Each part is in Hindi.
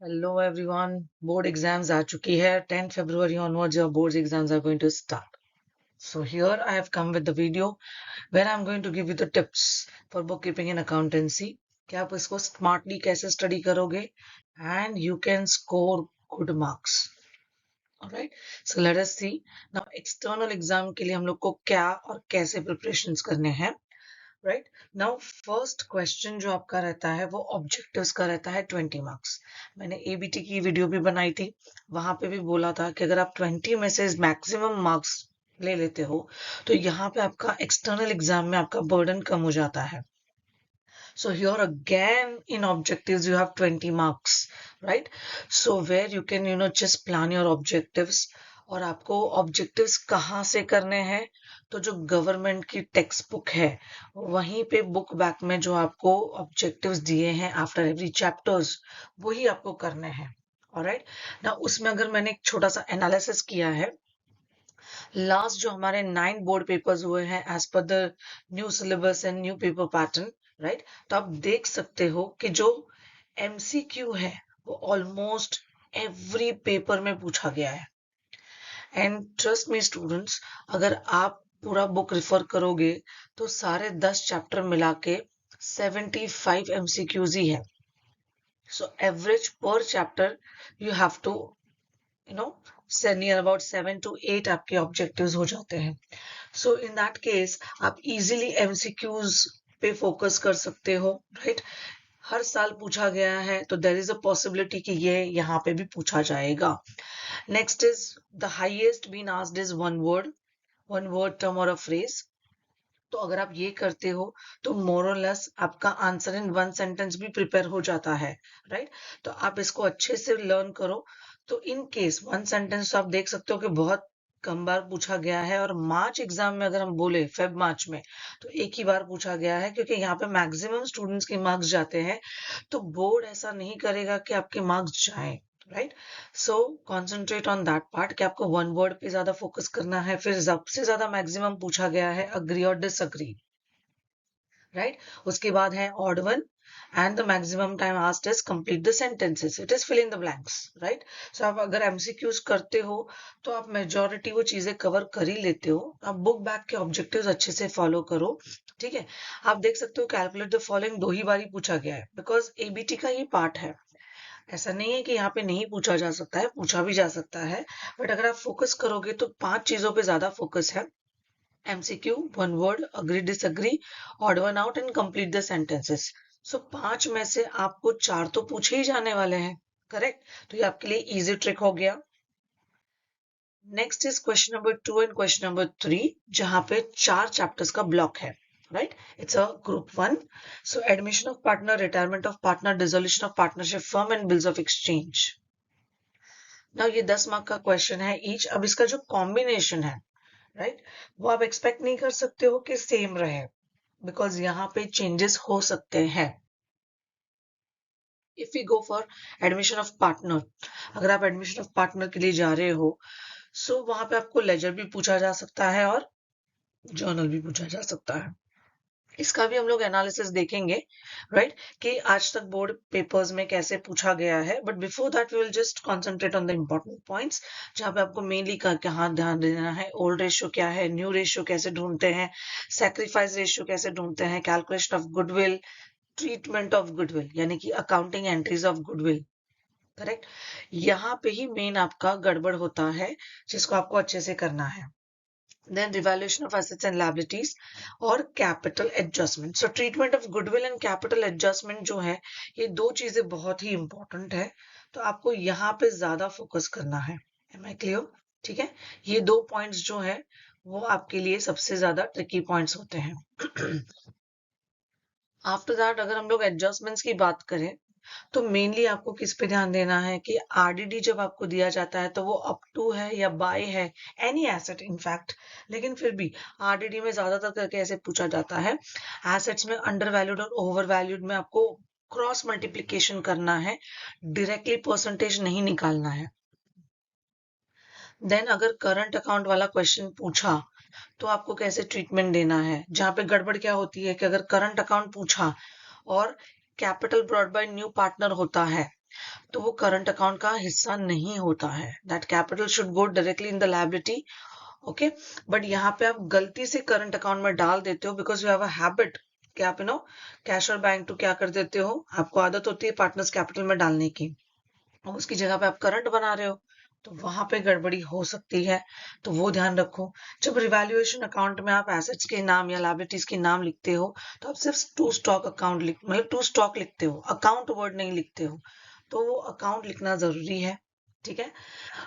Hello everyone. Board exams are चुकी है. 10 February onwards your board exams are going to start. So here I have come with the video where I'm going to give you the tips for bookkeeping and accountancy. कि आप इसको smartly कैसे study करोगे and you can score good marks. Alright. So let us see. Now external exam के लिए हम लोग को क्या और कैसे preparations करने हैं. राइट नाउ फर्स्ट क्वेश्चन जो आपका रहता है वो ऑब्जेक्टिव्स का रहता है 20 मार्क्स. मैंने एबीटी की वीडियो भी बनाई थी, वहां पे भी बोला था कि अगर आप 20 में से मैक्सिमम मार्क्स ले लेते हो तो यहाँ पे आपका एक्सटर्नल एग्जाम में आपका बर्डन कम हो जाता है. So here again in objectives you have 20 marks, right? So where you can just plan your objectives. और आपको ऑब्जेक्टिव्स कहाँ से करने हैं, तो जो गवर्नमेंट की टेक्स्ट बुक है वहीं पे बुक बैक में जो आपको ऑब्जेक्टिव्स दिए हैं आफ्टर एवरी चैप्टर्स वही आपको करने हैं. ऑलराइट ना, उसमें अगर मैंने एक छोटा सा एनालिसिस किया है, लास्ट जो हमारे 9 बोर्ड पेपर्स हुए हैं as per the new syllabus and new paper pattern, right, तो आप देख सकते हो कि जो एमसीक्यू है वो ऑलमोस्ट एवरी पेपर में पूछा गया है. एंड ट्रस्ट मी स्टूडेंट्स, अगर आप पूरा बुक रिफर करोगे तो सारे 10 चैप्टर मिला के 75 एमसीक्यूज ही है. So average per chapter you have to near about 7 to 8 आपके ऑब्जेक्टिव्स हो जाते हैं. सो इन दैट केस आप इजीली एमसीक्यूज पे फोकस कर सकते हो, राइट. हर साल पूछा गया है तो देयर इज अ पॉसिबिलिटी कि ये यहाँ पे भी पूछा जाएगा. Next is the highest been asked is one word term और अ फ्रेज. तो अगर आप ये करते हो तो मोर और लेस आपका आंसर इन वन सेंटेंस भी प्रिपेयर हो जाता है, राइट. तो आप इसको अच्छे से लर्न करो. तो इन केस वन सेंटेंस आप देख सकते हो कि बहुत कम बार पूछा गया है, और मार्च एग्जाम में अगर हम बोले फेब मार्च में तो एक ही बार पूछा गया है, क्योंकि यहाँ पे मैक्सिमम स्टूडेंट्स के मार्क्स जाते हैं. तो बोर्ड ऐसा नहीं करेगा कि आपके मार्क्स जाएं, right. So concentrate on that part कि आपको वन वर्ड पे ज्यादा फोकस करना है. फिर सबसे ज्यादा मैक्सिमम पूछा गया है अग्री और डिसअग्री, राइट. उसके बाद है odd one, and the maximum time asked is complete the sentences, it is fill in the blanks, right. So आप अगर एमसीक्यूज करते हो तो आप मेजोरिटी वो चीजें कवर कर ही लेते हो. आप बुक बैक के ऑब्जेक्टिव्स अच्छे से फॉलो करो, ठीक है. आप देख सकते हो कैलकुलेट द फॉलोइंग 2 ही बार ही पूछा गया है, बिकॉज एबीटी का ये पार्ट है. ऐसा नहीं है कि यहाँ पे नहीं पूछा जा सकता है, पूछा भी जा सकता है. बट अगर आप फोकस करोगे तो 5 चीजों पे ज्यादा फोकस है. MCQ, one word, agree disagree, odd one out and complete the sentences. So 5 में से आपको 4 तो पूछे ही जाने वाले हैं, करेक्ट. तो ये आपके लिए इजी ट्रिक हो गया. Next is question number 2 and question number 3, जहां पे 4 चैप्टर्स का ब्लॉक है, right? It's a group 1. So admission of partner, retirement of partner, dissolution of partnership firm and bills of exchange. Now ये 10 मार्क का क्वेश्चन है ईच. अब इसका जो कॉम्बिनेशन है, राइट, वो आप एक्सपेक्ट नहीं कर सकते हो कि सेम रहे, बिकॉज यहाँ पे चेंजेस हो सकते हैं. If you go for admission of partner, अगर आप एडमिशन ऑफ पार्टनर के लिए जा रहे हो सो वहां पे आपको लेजर भी पूछा जा सकता है और जर्नल भी पूछा जा सकता है. इसका भी हम लोग एनालिसिस देखेंगे, राइट, कि आज तक बोर्ड पेपर्स में कैसे पूछा गया है. But before that we will just concentrate on the important points, जहां पे आपको मेनली कहाँ ध्यान देना है. ओल्ड रेशियो क्या है, न्यू रेशियो कैसे ढूंढते हैं, सैक्रिफाइस रेशियो कैसे ढूंढते हैं, calculation of goodwill, treatment of goodwill यानी कि accounting entries of goodwill, correct. यहाँ पे ही मेन आपका गड़बड़ होता है, जिसको आपको अच्छे से करना है. Then revaluation of assets and liabilities और capital adjustment. So treatment of goodwill and capital adjustment जो है, ये 2 चीजें बहुत ही important है. तो आपको यहाँ पे ज्यादा फोकस करना है. Am I clear? ठीक है. ये 2 पॉइंट्स जो है वो आपके लिए सबसे ज्यादा ट्रिकी पॉइंट्स होते हैं. आफ्टर दैट अगर हम लोग एडजस्टमेंट्स की बात करें तो मेनली आपको किस पे ध्यान देना है कि आरडीडी जब आपको दिया जाता है तो वो अप टू है या बाय है, एनी एसेट इनफैक्ट. लेकिन फिर भी आरडीडी में ज्यादातर करके ऐसे पूछा जाता है. एसेट्स में अंडर वैल्यूड और ओवर वैल्यूड में आपको क्रॉस मल्टीप्लीकेशन करना है, डायरेक्टली परसेंटेज नहीं निकालना है. देन अगर करंट अकाउंट वाला क्वेश्चन पूछा तो आपको कैसे ट्रीटमेंट देना है. जहां पे गड़बड़ क्या होती है कि अगर करंट अकाउंट पूछा और capital brought by new partner होता है तो वो करंट अकाउंट का हिस्सा नहीं होता है. That capital should go directly in the liability. Okay, but यहाँ पे आप गलती से करंट अकाउंट में डाल देते हो because you have a habit कि आप कैश और बैंक टू क्या कर देते हो, आपको आदत होती है पार्टनर्स कैपिटल में डालने की. अब उसकी जगह पे आप करंट बना रहे हो तो वहां पे गड़बड़ी हो सकती है. तो वो ध्यान रखो. जब रिवैल्यूएशन अकाउंट में आप एसेट्स के नाम या लायबिलिटीज के नाम लिखते हो तो आप सिर्फ टू स्टॉक अकाउंट मतलब टू स्टॉक लिखते हो, अकाउंट वर्ड नहीं लिखते हो. तो वो अकाउंट लिखना जरूरी है. ठीक है.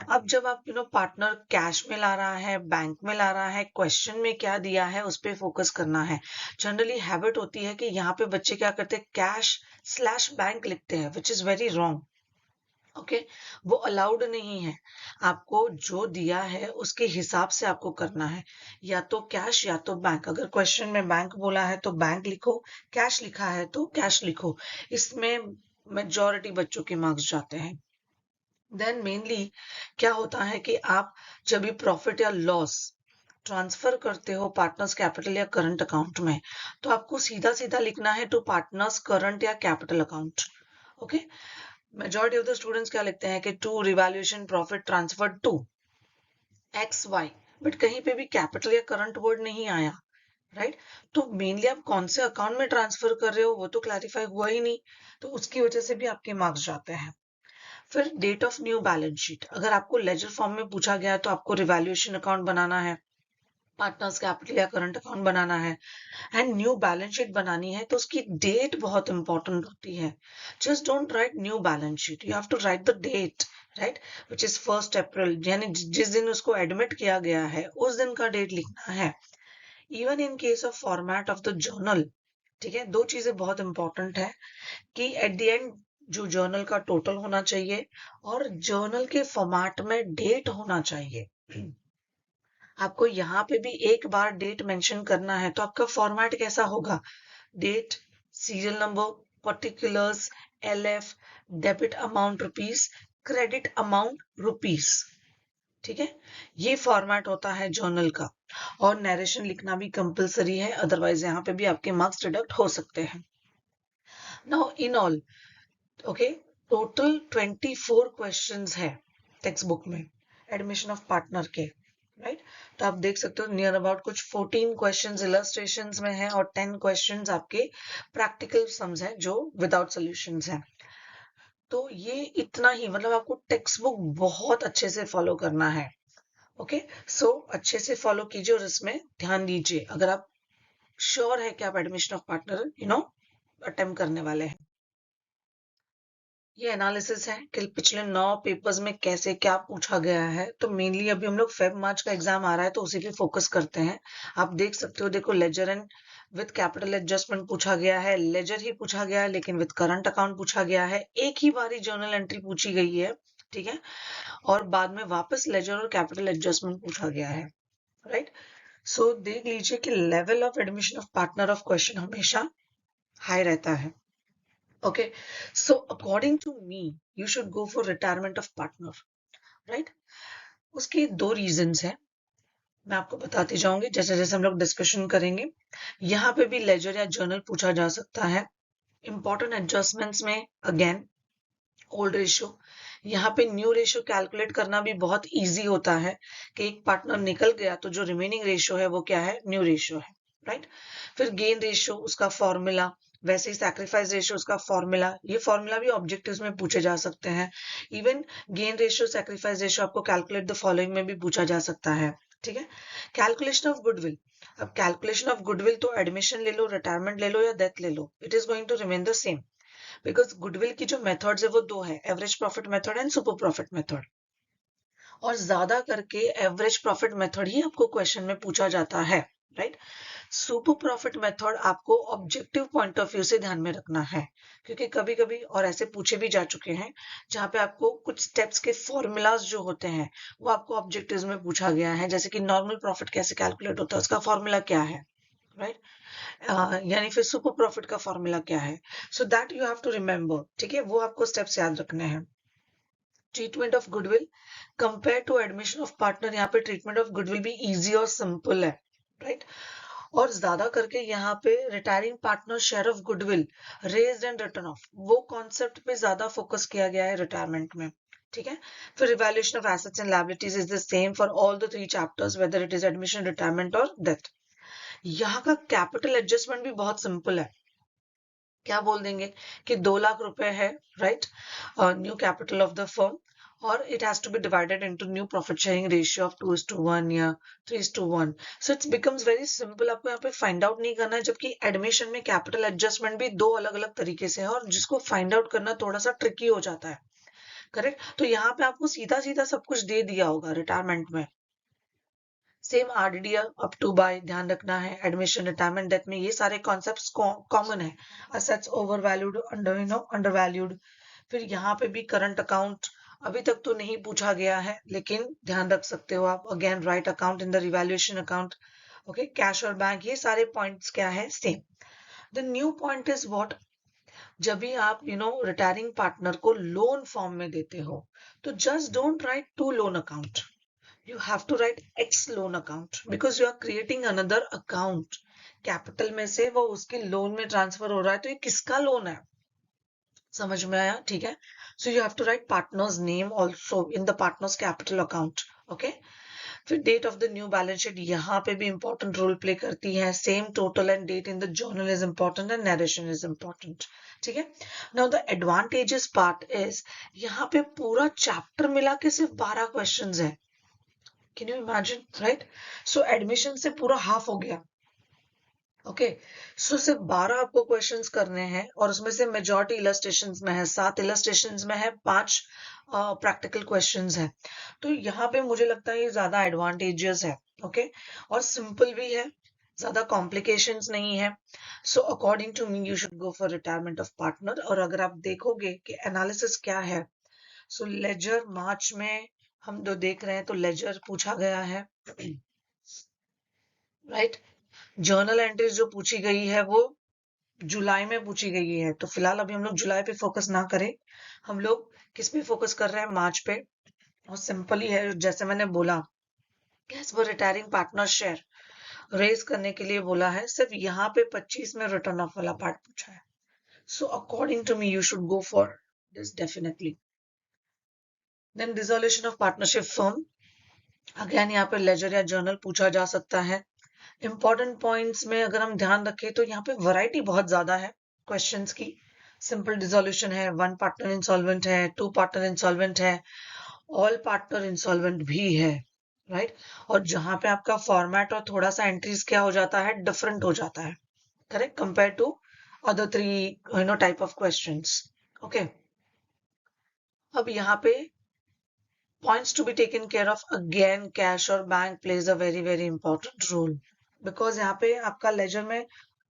अब जब आप पार्टनर कैश में ला रहा है, बैंक में ला रहा है, क्वेश्चन में क्या दिया है उस पर फोकस करना है. जनरली हैबिट होती है कि यहाँ पे बच्चे क्या करते हैं, कैश स्लैश बैंक लिखते हैं, which is very wrong. Okay, वो अलाउड नहीं है. आपको जो दिया है उसके हिसाब से आपको करना है, या तो कैश या तो बैंक. अगर क्वेश्चन में बैंक बोला है तो बैंक लिखो, कैश लिखा है तो कैश लिखो. इसमें मेजॉरिटी बच्चों के मार्क्स जाते हैं. देन मेनली क्या होता है कि आप जब भी प्रॉफिट या लॉस ट्रांसफर करते हो पार्टनर्स कैपिटल या करंट अकाउंट में, तो आपको सीधा सीधा लिखना है टू पार्टनर्स करंट या capital account. Okay. Majority of the students क्या लिखते हैं कि to revaluation profit transfer to X Y, but कहीं पे भी कैपिटल या करंट वर्ड नहीं आया. राइट. तो मेनली आप कौन से अकाउंट में ट्रांसफर कर रहे हो वो तो क्लैरिफाई हुआ ही नहीं. तो उसकी वजह से भी आपके मार्क्स जाते हैं. फिर date of new balance sheet, अगर आपको लेजर फॉर्म में पूछा गया तो आपको रिवैल्यूएशन अकाउंट बनाना है, पार्टनर्स कैपिटल या करंट अकाउंट बनाना है, एंड न्यू बैलेंस शीट बनानी है, तो उसकी डेट बहुत इंपॉर्टेंट होती है. Just don't write new balance sheet, you have to write the date. Right. Which is 1 April, यानी जिस दिन उसको एडमिट किया गया है उस दिन का डेट लिखना है. Even in case of format of the journal. ठीक है, दो चीजें बहुत इंपॉर्टेंट है कि एट द एंड जो जर्नल का टोटल होना चाहिए और जर्नल के फॉर्मेट में डेट होना चाहिए. आपको यहाँ पे भी एक बार डेट मेंशन करना है तो आपका फॉर्मेट कैसा होगा, date, serial number, particulars, LF, debit amount rupees, credit amount rupees. ठीक है, ये फॉर्मेट होता है जर्नल का. और नरेशन लिखना भी कंपलसरी है, अदरवाइज यहाँ पे भी आपके मार्क्स डिडक्ट हो सकते हैं. Now in all, okay, total 24 questions है टेक्स्ट बुक में एडमिशन ऑफ पार्टनर के. राइट. तो आप देख सकते हो नियर अबाउट कुछ 14 क्वेश्चंस इलस्ट्रेशंस में है और 10 क्वेश्चंस आपके प्रैक्टिकल सम्स हैं जो विदाउट सॉल्यूशंस हैं. तो ये इतना ही, मतलब आपको टेक्स्ट बुक बहुत अच्छे से फॉलो करना है. ओके. सो अच्छे से फॉलो कीजिए और इसमें ध्यान दीजिए अगर आप श्योर है कि आप एडमिशन ऑफ पार्टनर अटेम्प्ट करने वाले हैं. ये एनालिसिस है कि पिछले 9 पेपर्स में कैसे क्या पूछा गया है. तो मेनली अभी हम लोग फेब मार्च का एग्जाम आ रहा है तो उसी पे फोकस करते हैं. आप देख सकते हो, देखो ledger and with capital adjustment पूछा गया है, लेजर ही पूछा गया है लेकिन विद करंट अकाउंट पूछा गया है, एक ही बारी जर्नल एंट्री पूछी गई है. ठीक है. और बाद में वापस लेजर और कैपिटल एडजस्टमेंट पूछा गया है. राइट. सो देख लीजिए कि level of admission of partner of question हमेशा हाई रहता है. Okay, so according to me, you should go for retirement of partner, right? उसके दो रीजंस हैं, मैं आपको बताती जाऊंगी जैसे जैसे हम लोग डिस्कशन करेंगे. यहाँ पे भी लेजर या जर्नल पूछा जा सकता है. इंपॉर्टेंट एडजस्टमेंट्स में अगेन ओल्ड रेशियो, यहाँ पे न्यू रेशियो कैलकुलेट करना भी बहुत इजी होता है कि एक पार्टनर निकल गया तो जो रिमेनिंग रेशियो है वो क्या है, न्यू रेशियो है. राइट. फिर गेन रेशियो उसका फॉर्मूला, वैसे ही सैक्रिफाइस रेशियो उसका फॉर्मूला, ये फॉर्मूला भी ऑब्जेक्टिव्स में पूछे जा सकते हैं. Even gain ratio sacrifice ratio आपको कैलकुलेट द फॉलोइंग में भी पूछा जा सकता है. ठीक है. कैलकुलेशन ऑफ गुडविल, अब कैलकुलेशन ऑफ गुडविल तो एडमिशन ले लो, रिटायरमेंट ले लो या डेथ ले लो, it is going to remain the same. Because goodwill की जो मेथड्स है वो दो है, average profit method and super profit method. और ज्यादा करके एवरेज प्रॉफिट मेथड ही आपको क्वेश्चन में पूछा जाता है. राइट. सुपर प्रॉफिट मेथड आपको ऑब्जेक्टिव पॉइंट ऑफ व्यू से ध्यान में रखना है, क्योंकि कभी कभी और ऐसे पूछे भी जा चुके हैं जहां पे आपको कुछ स्टेप्स के फॉर्मूलाज जो होते हैं वो आपको ऑब्जेक्टिव्स में पूछा गया है, जैसे कि नॉर्मल प्रॉफिट कैसे कैलकुलेट होता है, उसका फॉर्मूला क्या है. राइट. यानी फिर सुपर प्रॉफिट का फॉर्मूला क्या है. So that you have to remember. ठीक है, वो आपको स्टेप्स याद रखने हैं. Treatment of goodwill compare to admission of partner, यहाँ पे ट्रीटमेंट ऑफ गुडविल भी इजी और सिंपल है. राइट. और ज्यादा करके यहाँ पे retiring partner share of goodwill raised and return of, वो कॉन्सेप्ट पे ज्यादा फोकस किया गया है रिटायरमेंट में, ठीक है। फिर evaluation of assets and liabilities is the same for all the 3 chapters whether it is admission, retirement और डेथ। यहाँ का कैपिटल एडजस्टमेंट भी बहुत सिंपल है। क्या बोल देंगे कि 2 लाख रुपए है, right, new capital of the firm, और it has to be divided into new profit sharing ratio of 2:1 या 3:1। So it's becomes very simple, आपको यहाँ पे फाइंड आउट नहीं करना है। जबकि एडमिशन में कैपिटल एडजस्टमेंट भी 2 अलग अलग तरीके से है और जिसको फाइंड आउट करना थोड़ा सा ट्रिकी हो जाता है, करेक्ट। तो यहाँ पे आपको सीधा सीधा सब कुछ दे दिया होगा रिटायरमेंट में। Same RDR up to by ध्यान रखना है, एडमिशन, रिटायरमेंट, डेथ में ये सारे कॉन्सेप्ट्स कॉमन है। Assets over valued, under valued. फिर यहाँ पे भी करंट अकाउंट अभी तक तो नहीं पूछा गया है, लेकिन ध्यान रख सकते हो आप। Again write account in the revaluation account, okay. Cash और बैंक, ये सारे पॉइंट्स क्या है, same. The new point is what, जब भी आप रिटायरिंग पार्टनर को लोन फॉर्म में देते हो तो just don't write to loan account, you have to write X loan account because you are creating another account. Capital में से वो उसके लोन में ट्रांसफर हो रहा है, तो ये किसका लोन है, समझ में आया, ठीक है। So you have to write partners name also in the partners capital account, okay. फिर date of the new balance sheet यहाँ पे भी इंपॉर्टेंट रोल प्ले करती है। Same total and date in the journal is important and narration is important, ठीक है। Now the advantages part is, यहाँ पे पूरा चैप्टर मिला के सिर्फ 12 क्वेश्चंस है। Can you imagine, right? So admission से पूरा हाफ हो गया, ओके। सो सिर्फ 12 आपको क्वेश्चंस करने हैं और उसमें से मेजॉरिटी इलस्ट्रेशंस में है, 7 इलस्ट्रेशंस में है, 5 प्रैक्टिकल क्वेश्चंस है। तो यहाँ पे मुझे लगता है ये ज्यादा एडवांटेजेस है, ओके। और सिंपल भी है, ज्यादा कॉम्प्लिकेशंस नहीं है। So according to me you should go for retirement of partner. और अगर आप देखोगे कि एनालिसिस क्या है, सो लेजर मार्च में हम जो देख रहे हैं तो लेजर पूछा गया है, राइट। जर्नल एंट्रीज जो पूछी गई है वो जुलाई में पूछी गई है, तो फिलहाल अभी हम लोग जुलाई पे फोकस ना करें, हम लोग किस पे फोकस कर रहे हैं, मार्च पे। और सिंपल ही है, जैसे मैंने बोला, cash for retiring partner share raise करने के लिए बोला है, सिर्फ यहाँ पे 25 में रिटर्न ऑफ वाला पार्ट पूछा है। So according to me you should go for this definitely. Then dissolution of partnership firm, again यहाँ पे लेजर या जर्नल पूछा जा सकता है। इंपॉर्टेंट पॉइंट्स में अगर हम ध्यान रखें तो यहाँ पे वैरायटी बहुत ज्यादा है क्वेश्चंस की। सिंपल डिसोल्यूशन है, 1 पार्टनर इंसॉल्वेंट है, 2 पार्टनर इंसॉल्वेंट है, ऑल पार्टनर इंसॉल्वेंट भी है, राइट। और जहां पे आपका फॉर्मेट और थोड़ा सा एंट्रीज क्या हो जाता है, डिफरेंट हो जाता है, correct, compare to other 3 type of questions, okay. अब यहाँ पे points to be taken care of, again cash or bank plays a very important role, because यहाँ पे आपका लेजर में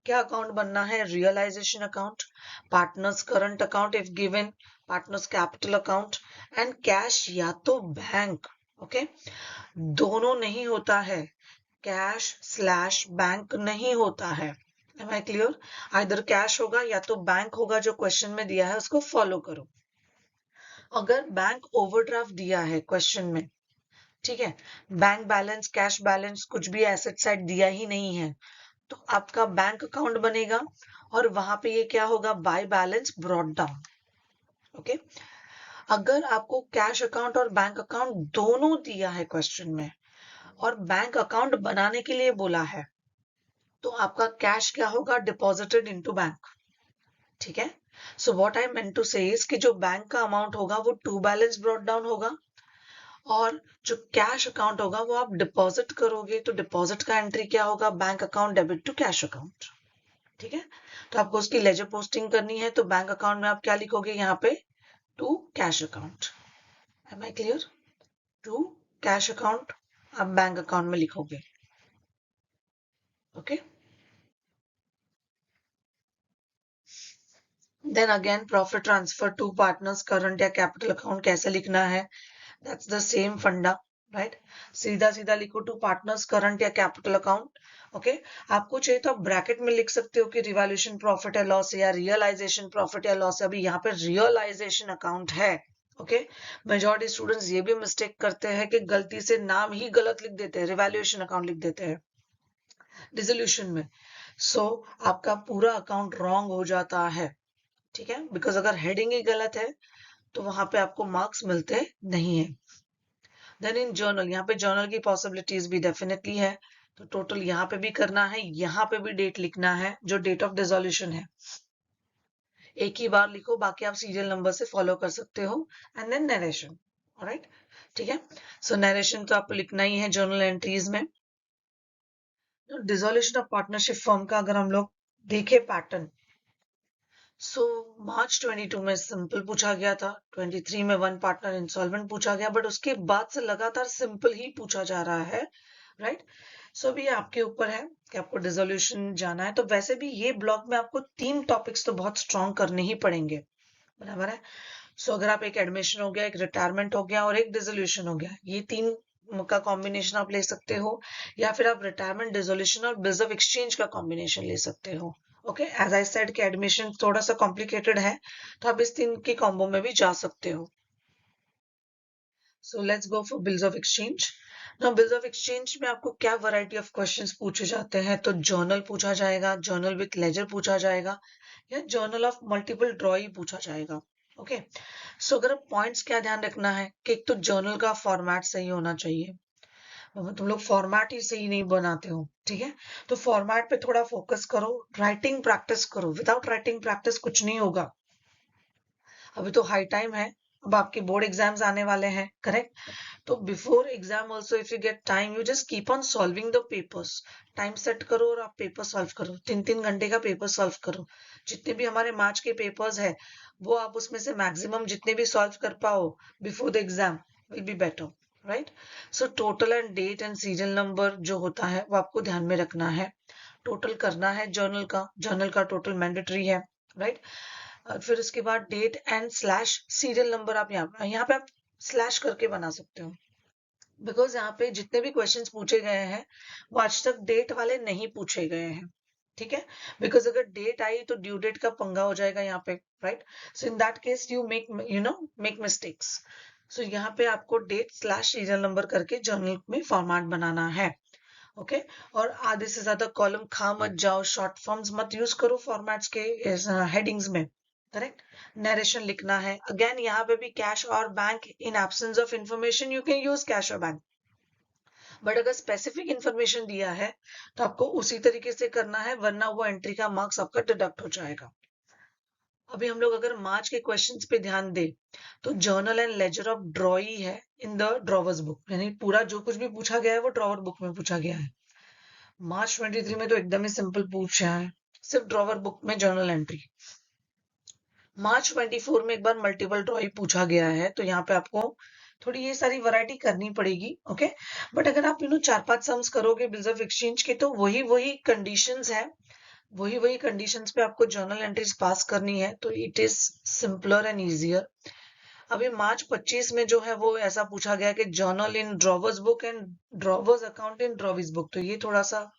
क्या अकाउंट बनना है, realisation account, partners current account if given, partners capital account and cash, या तो बैंक, ओके। दोनों नहीं होता है, कैश स्लैश बैंक नहीं होता है, am I clear. Either cash होगा या तो बैंक होगा, जो क्वेश्चन में दिया है उसको फॉलो करो। अगर बैंक ओवरड्राफ्ट दिया है क्वेश्चन में, ठीक है, बैंक बैलेंस, कैश बैलेंस, कुछ भी एसेट साइड दिया ही नहीं है, तो आपका बैंक अकाउंट बनेगा और वहां पे ये क्या होगा, by balance brought down, okay. अगर आपको कैश अकाउंट और बैंक अकाउंट दोनों दिया है क्वेश्चन में और बैंक अकाउंट बनाने के लिए बोला है, तो आपका कैश क्या होगा, डिपॉजिटेड इनटू बैंक, ठीक है। So what I meant to say is कि जो बैंक का अमाउंट होगा वो टू बैलेंस ब्रॉट डाउन होगा, और जो कैश अकाउंट होगा वो आप डिपॉजिट करोगे, तो डिपॉजिट का एंट्री क्या होगा, bank account debit to cash account, ठीक है। तो आपको उसकी लेजर पोस्टिंग करनी है, तो बैंक अकाउंट में आप क्या लिखोगे, यहाँ पे to cash account, am I clear, to cash account आप बैंक अकाउंट में लिखोगे, okay. Then again profit transfer to partners current या कैपिटल अकाउंट कैसे लिखना है, that's the same funda, right. सीधा सीधा लिखो टू पार्टनर्स करंट या कैपिटल अकाउंट, ओके। आपको चाहिए तो आप ब्रैकेट में लिख सकते हो कि रिवैल्यूएशन प्रॉफिट या लॉस या रियलाइजेशन प्रॉफिट या लॉस, अभी यहाँ पे रियलाइजेशन अकाउंट है, ओके। मेजॉरिटी स्टूडेंट्स ये भी मिस्टेक करते हैं कि गलती से नाम ही गलत लिख देते हैं, रिवैल्यूएशन अकाउंट लिख देते हैं। डिसोल्यूशन में। सो आपका पूरा अकाउंट रॉन्ग हो जाता है, ठीक है, बिकॉज अगर हेडिंग ही गलत है तो वहां पे आपको मार्क्स मिलते नहीं है। देन इन जर्नल, यहाँ पे जर्नल की पॉसिबिलिटीज भी डेफिनेटली है, तो टोटल यहाँ पे भी करना है, यहाँ पे भी डेट लिखना है जो डेट ऑफ डिसोल्यूशन है, एक ही बार लिखो, बाकी आप सीरियल नंबर से फॉलो कर सकते हो। एंड देन नरेशन, ऑलराइट, ठीक है। सो नरेशन तो आपको लिखना ही है जर्नल एंट्रीज में। डिसोल्यूशन ऑफ पार्टनरशिप फर्म का अगर हम लोग देखें पैटर्न, सो मार्च 22 में सिंपल पूछा गया था, 23 में वन पार्टनर इंसॉल्वेंट पूछा गया, बट उसके बाद से लगातार सिंपल ही पूछा जा रहा है, राइट। सो अभी आपके ऊपर है कि आपको डिसोल्यूशन जाना है, तो वैसे भी ये ब्लॉक में आपको 3 टॉपिक्स तो बहुत स्ट्रॉन्ग करने ही पड़ेंगे, बराबर है। सो अगर आप एक एडमिशन हो गया, एक रिटायरमेंट हो गया और एक डिसोल्यूशन हो गया, ये 3 का कॉम्बिनेशन आप ले सकते हो, या फिर आप रिटायरमेंट, डिसोल्यूशन और बिल्स ऑफ एक्सचेंज का कॉम्बिनेशन ले सकते हो। ओके, एज आई सेड कि एडमिशन थोड़ा सा कॉम्प्लिकेटेड है, तो आप इस 3 के कॉम्बो में भी जा सकते हो। So let's go for bills of exchange. Now bills of exchange में आपको क्या वैरायटी ऑफ क्वेश्चंस पूछे जाते हैं, तो जर्नल पूछा जाएगा, जर्नल विथ लेजर पूछा जाएगा, या जर्नल ऑफ मल्टीपल ड्रॉ ही पूछा जाएगा। ओके, सो अगर पॉइंट्स क्या ध्यान रखना है कि एक तो जर्नल का फॉर्मेट सही होना चाहिए, तुम लोग फॉर्मेट ही सही नहीं बनाते हो, ठीक है, तो फॉर्मेट पे थोड़ा फोकस करो, राइटिंग प्रैक्टिस करो, विदाउट राइटिंग प्रैक्टिस कुछ नहीं होगा। अभी तो हाई टाइम है, अब आपके बोर्ड एग्जाम्स आने वाले हैं, करेक्ट, तो before exam also if you get time, you just keep on solving the papers, time set करो और आप पेपर सॉल्व करो, 3-3 घंटे का पेपर सॉल्व करो, जितने भी हमारे मार्च के पेपर्स है वो आप उसमें से मैक्सिमम जितने भी सॉल्व कर पाओ before the exam will be better, right. So total and date and serial number जो होता है वो आपको ध्यान में रखना है, टोटल करना है जर्नल का, जर्नल का टोटल मैंडेटरी है, राइट। फिर उसके बाद date and slash serial number आप यहाँ पे आप स्लैश करके बना सकते हो, बिकॉज यहाँ पे जितने भी क्वेश्चंस पूछे गए हैं वो आज तक डेट वाले नहीं पूछे गए हैं, ठीक है, बिकॉज अगर डेट आई तो ड्यू डेट का पंगा हो जाएगा यहाँ पे, right. So in that case you make mistakes. सो यहाँ पे आपको डेट स्लैश सीरियल नंबर करके जर्नल में फॉर्मेट बनाना है, ओके। और आधे से ज्यादा कॉलम खा मत जाओ, शॉर्ट फॉर्म्स मत यूज करो फॉर्मेट्स के हेडिंग्स में, करेक्ट। नरेशन लिखना है, अगेन यहाँ पे भी कैश और bank, in absence of information you can use cash और बैंक, बट अगर स्पेसिफिक इंफॉर्मेशन दिया है तो आपको उसी तरीके से करना है, वरना वो एंट्री का मार्क्स आपका डिडक्ट हो जाएगा। अभी हम लोग अगर मार्च के क्वेश्चंस पे ध्यान दे तो journal and ledger of draw ही है इन द ड्रॉवर्स बुक, यानी पूरा जो कुछ भी पूछा गया है वो ड्रॉवर बुक में पूछा गया है। मार्च 23 में तो एकदम ही सिंपल पूछा है, सिर्फ ड्रॉवर बुक में जर्नल एंट्री। मार्च 24 में एक बार मल्टीपल ड्रॉ ही पूछा गया है, तो यहाँ पे आपको थोड़ी ये सारी वैरायटी करनी पड़ेगी, ओके। बट अगर आप 4-5 सम्स करोगे बिल्स ऑफ एक्सचेंज के तो वही वही कंडीशंस है, वही वही कंडीशंस पे आपको जर्नल एंट्रीज पास करनी है, तो it is simpler and easier. अभी मार्च 25 में जो है वो ऐसा पूछा गया कि journal in drawers book and drawers account in drawers book, तो ये थोड़ा सा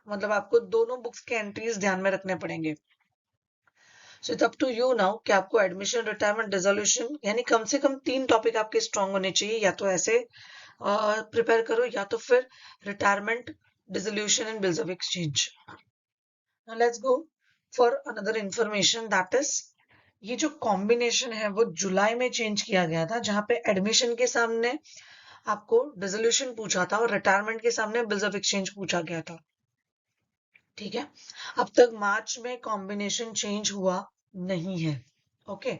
मतलब आपको दोनों बुक्स के एंट्रीज ध्यान में रखने पड़ेंगे। So it's up to you now कि आपको एडमिशन, रिटायरमेंट, डिसोल्यूशन, यानी कम से कम 3 टॉपिक आपके स्ट्रांग होने चाहिए, या तो ऐसे प्रिपेयर करो या तो फिर retirement, dissolution and bills of exchange. Now let's go for another information, that is ये जो कॉम्बिनेशन है वो जुलाई में चेंज किया गया था, जहां पे एडमिशन के सामने आपको डिसोल्यूशन पूछा था और रिटायरमेंट के सामने बिल्स ऑफ एक्सचेंज पूछा गया था, ठीक है। अब तक मार्च में कॉम्बिनेशन चेंज हुआ नहीं है, ओके,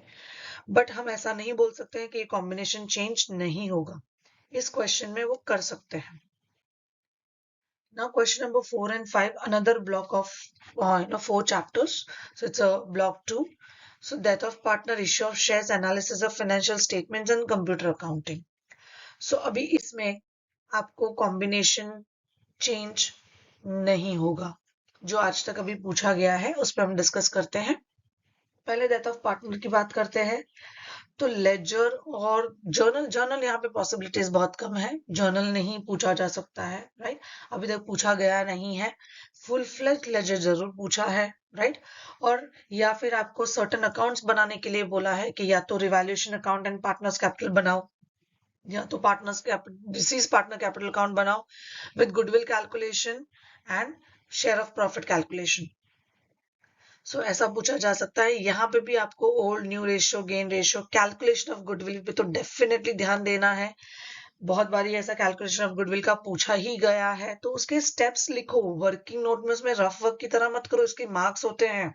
बट हम ऐसा नहीं बोल सकते हैं कि कॉम्बिनेशन चेंज नहीं होगा, इस क्वेश्चन में वो कर सकते हैं। Now question number 4 and 5, another block of 4 chapters, so it's a block 2. So death of partner, issue of shares, analysis of financial statements and computer accounting. So अभी इसमें आपको कॉम्बिनेशन चेंज नहीं होगा, जो आज तक अभी पूछा गया है उस पर हम डिस्कस करते हैं। पहले डेथ ऑफ पार्टनर की बात करते हैं, तो लेजर और जर्नल, जर्नल यहाँ पे पॉसिबिलिटीज बहुत कम है, जर्नल नहीं पूछा जा सकता है, राइट, अभी तक पूछा गया नहीं है। फुल फ्लेज लेजर जरूर पूछा है, राइट, और या फिर आपको सर्टेन अकाउंट्स बनाने के लिए बोला है कि या तो revaluation account and partners capital बनाओ, या तो partners capital, deceased partner capital account बनाओ with goodwill calculation and share of profit calculation. So ऐसा पूछा जा सकता है। यहाँ पे भी आपको old new ratio, gain ratio, calculation of goodwill पे तो डेफिनेटली ध्यान देना है। बहुत बारी ऐसा कैलकुलेशन ऑफ गुडविल का पूछा ही गया है, तो उसके स्टेप्स लिखो वर्किंग नोट में। उसमें रफ वर्क की तरह मत करो, इसके मार्क्स होते हैं।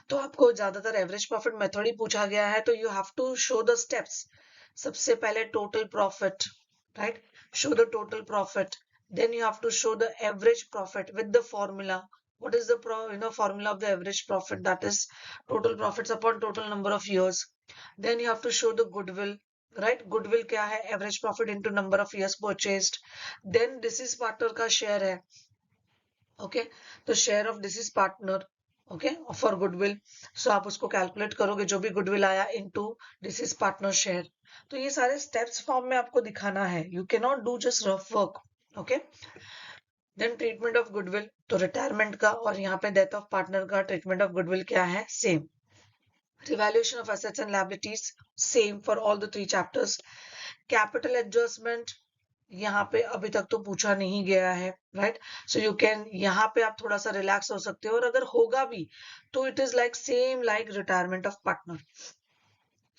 तो आपको ज्यादातर एवरेज प्रॉफिट मेथड ही पूछा गया है, तो you have to show the steps. सबसे पहले total profit, right, show the total profit. Then you have to show the average profit with the formula. What is the formula of the average profit? That is total profits upon total number of years. Then you have to show the goodwill, right? Goodwill क्या है? Average profit into number of years purchased. Then deceased partner का share है, okay? तो share of deceased partner, okay, for goodwill. So आप उसको calculate करोगे, जो भी goodwill आया into deceased partner share. तो ये सारे steps form में आपको दिखाना है. You cannot do just rough work, okay? Then treatment of goodwill, तो रिटायरमेंट का और यहाँ पे डेथ ऑफ पार्टनर का ट्रीटमेंट ऑफ गुडविल क्या है? Same. Revaluation of assets and liabilities, same for all the 3 chapters. Capital adjustment यहाँ पे अभी तक तो पूछा नहीं गया है, राइट? सो यू कैन, यहाँ पे आप थोड़ा सा रिलैक्स हो सकते हो, और अगर होगा भी तो it is like same like retirement of partner.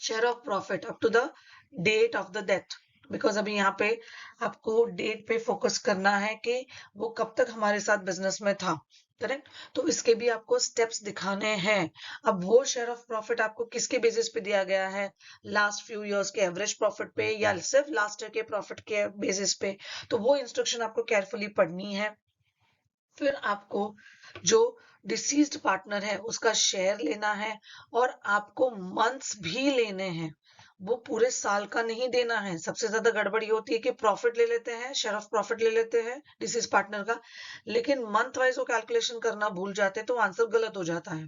Share of profit up to the date of the death, because अभी यहाँ पे आपको डेट पे फोकस करना है कि वो कब तक हमारे साथ बिजनेस में था, करेक्ट? तो इसके भी आपको स्टेप्स दिखाने हैं. अब वो शेयर ऑफ प्रॉफिट आपको किसके बेसिस पे दिया गया है? लास्ट फ्यू इयर्स के एवरेज प्रॉफिट पे या सिर्फ लास्ट ईयर के प्रॉफिट के बेसिस पे? तो वो इंस्ट्रक्शन आपको केयरफुली पढ़नी है. फिर आपको जो डिसीज्ड पार्टनर है उसका शेयर लेना है, और आपको मंथ्स भी लेने हैं. वो पूरे साल का नहीं देना है. सबसे ज्यादा गड़बड़ी होती है कि प्रॉफिट ले लेते हैं, शेयर ऑफ प्रॉफिट ले लेते हैं डिसीज पार्टनर का, लेकिन मंथ वाइज वो कैलकुलेशन करना भूल जाते हैं, तो आंसर गलत हो जाता है.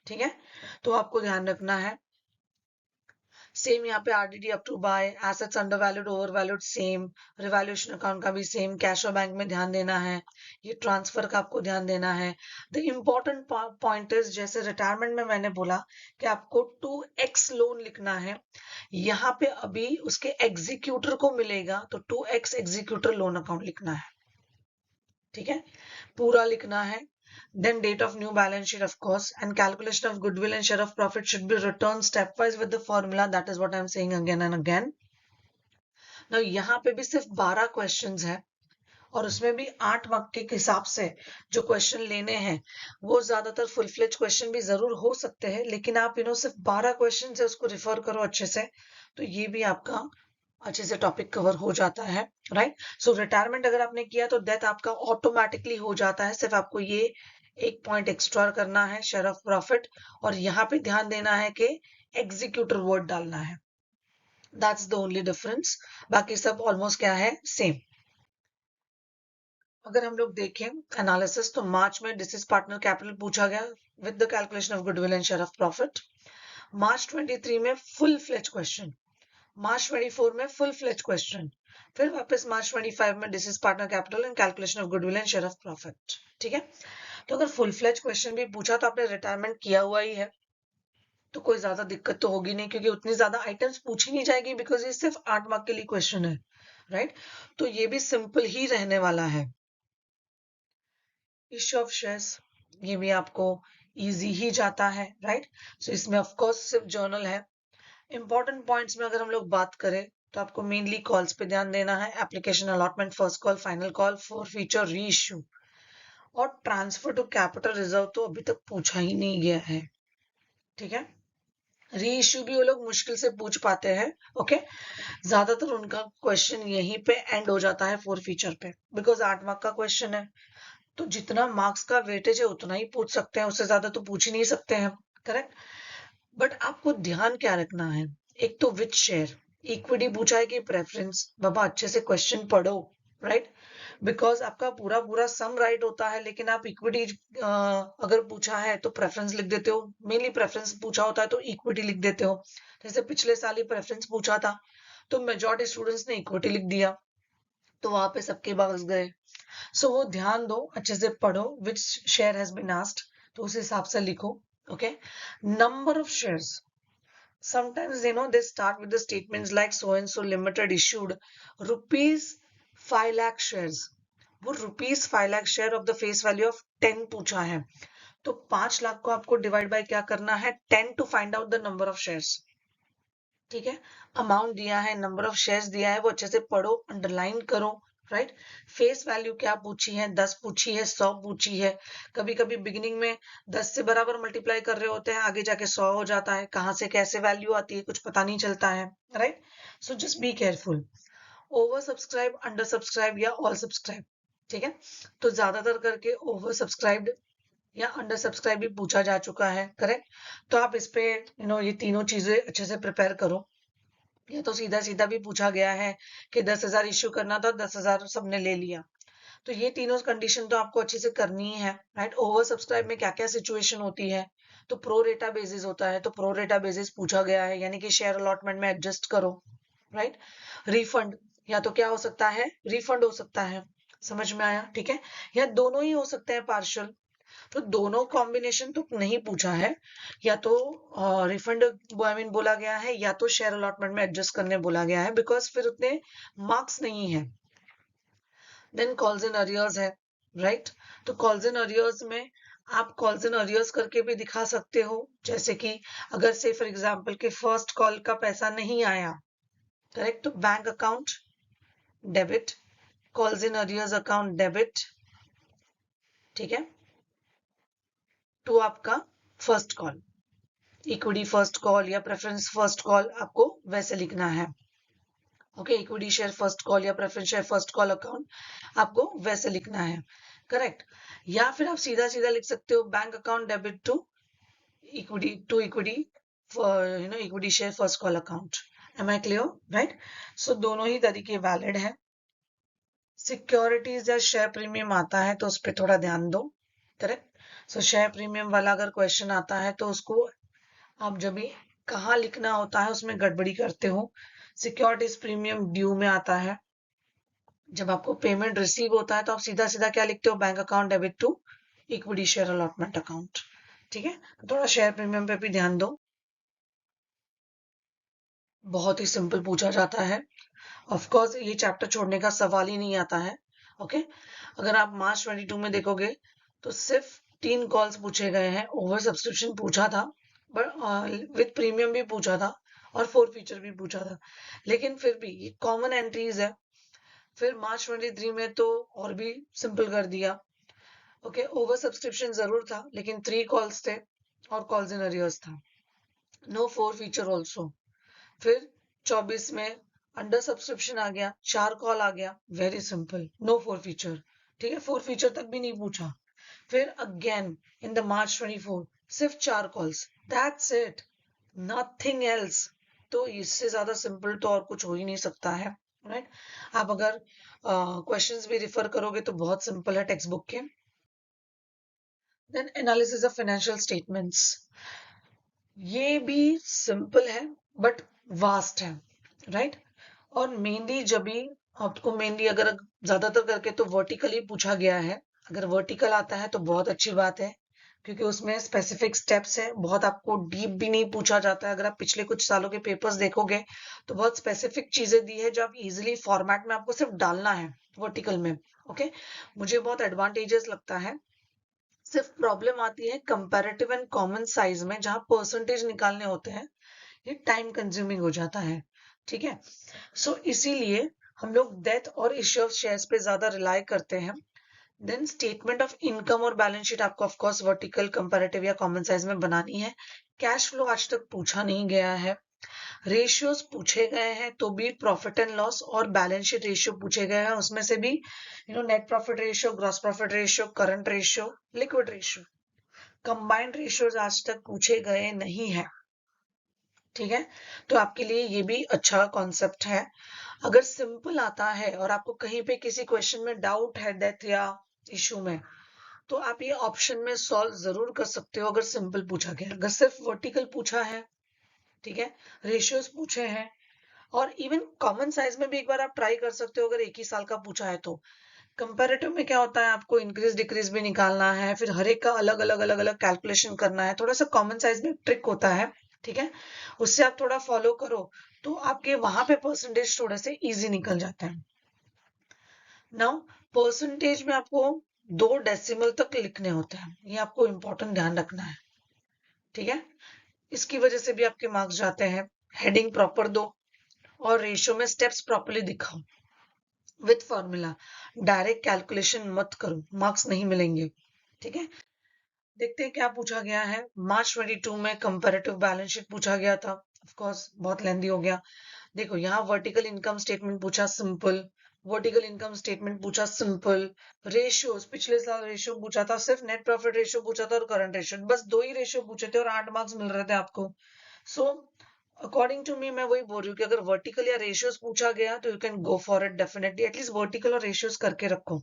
ठीक है, तो आपको ध्यान रखना है. सेम यहाँ पे RDD up to by, assets under valued over valued same, revaluation account का भी सेम, कैश और बैंक में ध्यान देना है, ये ट्रांसफर का आपको ध्यान देना है. द इम्पोर्टेंट पॉइंट इज, जैसे रिटायरमेंट में मैंने बोला कि आपको 2x लोन लिखना है. यहाँ पे अभी उसके एग्जीक्यूटर को मिलेगा, तो 2x एग्जीक्यूटर लोन अकाउंट लिखना है. ठीक है, पूरा लिखना है. Then date of new balance sheet, of course, and calculation of goodwill and share of profit should be returned stepwise with the formula. That is what I'm saying again and again. Now यहाँ पे भी सिर्फ 12 क्वेश्चंस है, और उसमें भी 8 मार्क के हिसाब से जो क्वेश्चन लेने हैं, वो ज्यादातर फुल फ्लेज क्वेश्चन भी जरूर हो सकते हैं, लेकिन आप सिर्फ 12 क्वेश्चन है उसको रिफर करो अच्छे से, तो ये भी आपका अच्छे से टॉपिक कवर हो जाता है, राइट? सो रिटायरमेंट अगर आपने किया तो डेथ आपका ऑटोमेटिकली हो जाता है. सिर्फ आपको ये एक पॉइंट एक्स्ट्रा करना है, शेयर ऑफ प्रॉफिट, और यहाँ पे ध्यान देना है कि एग्जीक्यूटर वर्ड डालना है. That's the only difference. बाकी सब ऑलमोस्ट क्या है? सेम. अगर हम लोग देखें एनालिसिस, तो मार्च में डिसीज पार्टनर कैपिटल पूछा गया with the calculation of goodwill and share of profit. March 23 में फुल फ्लेज क्वेश्चन, मार्च 24 में फुल फ्लेज क्वेश्चन, फिर वापस मार्च 25 में disease partner capital and calculation of goodwill and share of profit. ठीक है, तो अगर फुल फ्लेज क्वेश्चन भी पूछा तो आपने रिटायरमेंट किया हुआ ही है, तो कोई ज्यादा दिक्कत तो होगी नहीं, क्योंकि उतनी ज्यादा आइटम्स पूछी नहीं जाएगी, बिकॉज ये सिर्फ 8 मार्क के लिए क्वेश्चन है, राइट? तो ये भी सिंपल ही रहने वाला है. इश्यू ऑफ शेयर्स, ये भी आपको इजी ही जाता है, राइट? सो इसमें ऑफ कोर्स सिर्फ जर्नल है. इंपॉर्टेंट पॉइंट्स में अगर हम लोग बात करें, तो आपको मेनली कॉल्स पे ध्यान देना है. Application allotment, first call, final call, for feature, री इश्यू, और ट्रांसफर टू कैपिटल रिजर्व तो अभी तक पूछा ही नहीं गया है. ठीक है, री इश्यू भी वो लोग मुश्किल से पूछ पाते हैं. ओके, ज्यादातर उनका क्वेश्चन यहीं पे एंड हो जाता है फोर फीचर पे, बिकॉज 8 मार्क का क्वेश्चन है, तो जितना मार्क्स का वेटेज है उतना ही पूछ सकते हैं, उससे ज्यादा तो पूछ ही नहीं सकते हैं, करेक्ट? बट आपको ध्यान क्या रखना है? एक तो विच शेयर, इक्विटी पूछा है कि प्रेफरेंस, बाबा अच्छे से क्वेश्चन पढ़ो, राइट? बिकॉज आपका पूरा पूरा सम राइट होता है, लेकिन आप इक्विटी अगर पूछा है तो प्रेफरेंस लिख देते हो. मेनली प्रेफरेंस पूछा होता है तो इक्विटी लिख देते हो. जैसे पिछले साल ही प्रेफरेंस पूछा था, तो मेजॉरिटी स्टूडेंट्स ने इक्विटी लिख दिया, तो वहां पे सबके मार्क्स गए. सो वो ध्यान दो, अच्छे से पढ़ो विच शेयर हैज बीन आस्क्ड, तो उस हिसाब से लिखो. Okay, number of shares, sometimes they start with the statements like so and so limited issued rupees 5 lakh shares. वो ₹5 lakh share of the face value of 10 पूछा है। तो 5 लाख को आपको डिवाइड बाय क्या करना है, 10 to find out the number of shares. ठीक है, अमाउंट दिया है, नंबर ऑफ शेयर्स दिया है, वो अच्छे से पढ़ो, अंडरलाइन करो, राइट। फेस वैल्यू क्या पूछी है, 10 पूछी है, 100 पूछी है। कभी कभी बिगिनिंग में 10 से बराबर मल्टीप्लाई कर रहे होते हैं, आगे जाके 100 हो जाता है, कहाँ से कैसे वैल्यू आती है कुछ पता नहीं चलता है, right. So just be careful. Over subscribe, under subscribe या ऑल सब्सक्राइब, ठीक है। तो ज्यादातर करके ओवर सब्सक्राइब्ड या अंडर सब्सक्राइब भी पूछा जा चुका है, करेक्ट। तो आप इस पे ये तीनों चीजें अच्छे से प्रिपेयर करो। या तो सीधा सीधा भी पूछा गया है कि 10,000 इश्यू करना था, 10,000 सबने ले लिया। तो ये तीनों कंडीशन तो आपको अच्छे से करनी ही है, राइट। ओवर सब्सक्राइब में क्या क्या सिचुएशन होती है, तो प्रो रेटा बेसिस होता है, तो प्रो रेटा बेसिस पूछा गया है, यानी कि शेयर अलॉटमेंट में एडजस्ट करो, राइट। रिफंड, या तो क्या हो सकता है, रिफंड हो सकता है, समझ में आया, ठीक है। या दोनों ही हो सकते हैं, पार्शियल। तो दोनों कॉम्बिनेशन तो नहीं पूछा है, या तो रिफंड आई मीन बोला गया है, या तो शेयर अलॉटमेंट में एडजस्ट करने बोला गया है, बिकॉज फिर उतने मार्क्स नहीं है। देन कॉल्स इन अरियर्स है, राइट। तो कॉल्स इन अरियर्स में आप कॉल्स इन अरियर्स करके भी दिखा सकते हो, जैसे कि अगर से फॉर एग्जांपल के फर्स्ट कॉल का पैसा नहीं आया, करेक्ट, तो bank account debit, calls in arrears account debit, ठीक है, टू आपका first call, equity first call या प्रेफरेंस फर्स्ट कॉल आपको वैसे लिखना है। Okay, equity share first call या preference share first call account आपको वैसे लिखना है, करेक्ट। या फिर आप सीधा सीधा लिख सकते हो bank account debit to equity equity share first call account. Am I clear, right. So दोनों ही तरीके वैलिड है। सिक्योरिटीज या शेयर प्रीमियम आता है तो उस पर थोड़ा ध्यान दो, करेक्ट। सो शेयर प्रीमियम वाला अगर क्वेश्चन आता है तो उसको आप जब भी कहाँ लिखना होता है उसमें गड़बड़ी करते हो। सिक्योरिटीज प्रीमियम ड्यू में आता है, जब आपको पेमेंट रिसीव होता है तो आप सीधा सीधा क्या लिखते हो, bank account debit to equity share allotment account, ठीक है। थोड़ा शेयर प्रीमियम पे भी ध्यान दो, बहुत ही सिंपल पूछा जाता है। ऑफ कोर्स ये चैप्टर छोड़ने का सवाल ही नहीं आता है, ओके। अगर आप मार्च 22 में देखोगे तो सिर्फ 3 कॉल्स पूछे गए हैं, ओवर सब्सक्रिप्शन पूछा था, बट विद प्रीमियम भी पूछा था, और 4 फीचर भी पूछा था, लेकिन फिर भी ये कॉमन एंट्रीज है। फिर मार्च 23 में तो और भी सिंपल कर दिया, ओके। ओवर सब्सक्रिप्शन जरूर था, लेकिन 3 कॉल्स थे और कॉल्स इन अरियर्स था, नो 4 फीचर ऑल्सो। फिर 24 में अंडर सब्सक्रिप्शन आ गया, 4 कॉल आ गया, वेरी सिंपल, नो 4 फीचर, ठीक है, 4 फीचर तक भी नहीं पूछा। फिर अगेन इन द मार्च 24 सिर्फ 4 calls, that's it, nothing else. तो इससे ज्यादा सिंपल तो और कुछ हो ही नहीं सकता है, राइट। आप अगर क्वेश्चंस भी रिफर करोगे तो बहुत सिंपल है टेक्स्ट बुक के। Then analysis of financial statements, ये भी सिंपल है बट वास्ट है, राइट। और मेनली जब भी आपको मेनली अगर ज्यादातर करके तो वर्टिकली पूछा गया है, अगर वर्टिकल आता है तो बहुत अच्छी बात है, क्योंकि उसमें स्पेसिफिक स्टेप्स है, बहुत आपको डीप भी नहीं पूछा जाता है। अगर आप पिछले कुछ सालों के पेपर्स देखोगे तो बहुत स्पेसिफिक चीजें दी है जो आप इजीली फॉर्मेट में आपको सिर्फ डालना है वर्टिकल में, ओके। मुझे बहुत एडवांटेजेस लगता है। सिर्फ प्रॉब्लम आती है कंपैरेटिव एंड कॉमन साइज में, जहां परसेंटेज निकालने होते हैं, ये टाइम कंज्यूमिंग हो जाता है, ठीक है। सो इसीलिए हम लोग डेथ और इश्यू ऑफ शेयर्स पे ज्यादा रिलाई करते हैं। देन स्टेटमेंट ऑफ इनकम और बैलेंस शीट आपको ऑफ कोर्स वर्टिकल, कंपैरेटिव या कॉमन साइज में बनानी है। कैश फ्लो आज तक पूछा नहीं गया है। रेशियोज पूछे गए हैं तो भी प्रॉफिट एंड लॉस और बैलेंस शीट रेशियो पूछे गए हैं, उसमें से भी net profit ratio, gross profit ratio, current ratio, liquid ratio, combined ratios आज तक पूछे गए नहीं है, ठीक है। तो आपके लिए ये भी अच्छा कॉन्सेप्ट है। अगर सिंपल आता है और आपको कहीं पे किसी क्वेश्चन में डाउट है डेथ या इशू में, तो आप ये ऑप्शन में सॉल्व जरूर कर सकते हो, अगर सिंपल पूछा गया। अगर सिर्फ वर्टिकल पूछा है, ठीक है, रेशियोज पूछे हैं, और इवन कॉमन साइज में भी एक बार आप ट्राई कर सकते हो, अगर एक ही साल का पूछा है तो। कंपैरेटिव में क्या होता है, आपको इंक्रीज डिक्रीज भी निकालना है, फिर हर एक का अलग अलग अलग अलग कैलकुलेशन करना है, थोड़ा सा कॉमन साइज में ट्रिक होता है, ठीक है। उससे आप थोड़ा फॉलो करो तो आपके वहां पे परसेंटेज थोड़े से इजी निकल जाते हैं। नाउ परसेंटेज में आपको 2 डेसिमल तक लिखने होते हैं, ये आपको इंपॉर्टेंट ध्यान रखना है, ठीक है। इसकी वजह से भी आपके मार्क्स जाते हैं। हेडिंग प्रॉपर दो और रेशियो में स्टेप्स प्रॉपर्ली दिखाओ विथ फॉर्मूला। डायरेक्ट कैलकुलेशन मत करो, मार्क्स नहीं मिलेंगे, ठीक है। देखते हैं क्या पूछा गया है। मार्च 22 में कंपैरेटिव बैलेंस शीट पूछा गया था। ऑफ कोर्स बहुत लेंदी हो गया। देखो यहाँ वर्टिकल इनकम स्टेटमेंट पूछा, सिंपल। वर्टिकल इनकम स्टेटमेंट पूछा, सिंपल। रेशियोज, पिछले साल रेशियो पूछा था, सिर्फ नेट प्रॉफिट रेशियो पूछा था और करंट रेशियो, बस 2 ही रेशियो पूछे थे और 8 मार्क्स मिल रहे थे आपको। सो अकॉर्डिंग टू मी, मैं वही बोल रही हूँ कि अगर वर्टिकल या रेशियोज पूछा गया तो you can go for it definitely. At least vertical और रेशियोज करके रखो,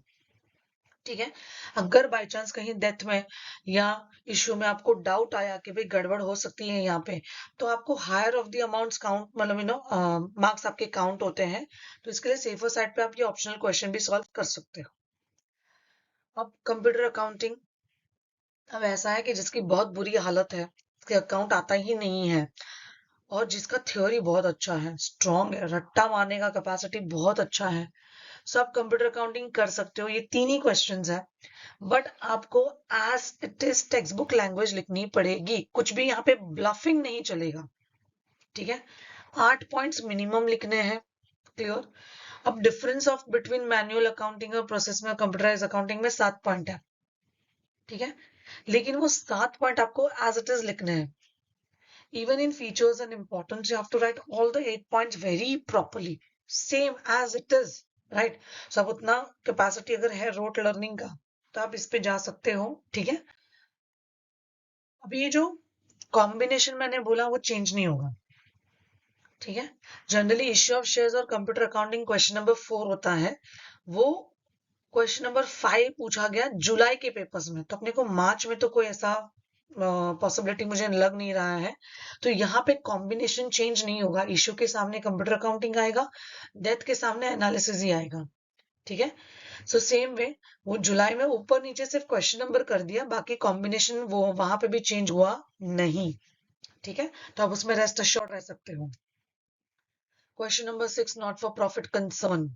ठीक है। अगर बाय चांस कहीं डेथ में या इश्यू में आपको डाउट आया कि भाई गड़बड़ हो सकती है यहाँ पे, तो आपको higher of the amounts count, मतलब मार्क्स आपके काउंट होते हैं, तो इसके लिए सेफर साइड पे आप ये ऑप्शनल क्वेश्चन भी सॉल्व कर सकते हो। अब कंप्यूटर अकाउंटिंग अब ऐसा है कि जिसकी बहुत बुरी हालत है, उसके अकाउंट आता ही नहीं है, और जिसका थ्योरी बहुत अच्छा है, स्ट्रॉन्ग है, रट्टा मारने का कैपेसिटी बहुत अच्छा है, सो आप कंप्यूटर अकाउंटिंग कर सकते हो। ये 3 ही क्वेश्चंस है, बट आपको as it is text book language लिखनी पड़ेगी। कुछ भी यहाँ पे ब्लफिंग नहीं चलेगा, ठीक है। 8 पॉइंट्स मिनिमम लिखने हैं, क्लियर। अब difference of between manual accounting और प्रोसेस में कंप्यूटराइज अकाउंटिंग में 7 पॉइंट है, ठीक है। लेकिन वो 7 पॉइंट आपको एज इट इज लिखने हैं। Even in features and importance, you have to write all the 8 points very properly, same as it is, right? So अब उतना कैपेसिटी अगर है रोट लर्निंग का, तो आप इस पे जा सकते हो, ठीक है। अब ये जो कॉम्बिनेशन मैंने बोला वो चेंज नहीं होगा, ठीक है। जनरली इश्यू ऑफ शेयर्स और कंप्यूटर अकाउंटिंग क्वेश्चन नंबर 4 होता है, वो क्वेश्चन नंबर 5 पूछा गया जुलाई के पेपर्स में, तो अपने को मार्च में तो कोई ऐसा पॉसिबिलिटी मुझे लग नहीं रहा है। तो यहाँ पे कॉम्बिनेशन चेंज नहीं होगा, इश्यू के सामने कंप्यूटर अकाउंटिंग आएगा, डेथ के सामने एनालिसिस ही आएगा, ठीक है। सो सेम वे वो जुलाई में ऊपर नीचे सिर्फ क्वेश्चन नंबर कर दिया, बाकी कॉम्बिनेशन वो वहां पे भी चेंज हुआ नहीं, ठीक है। तो आप उसमें रेस्ट अश्योर्ड रह सकते हो। Question number 6, not for profit concern,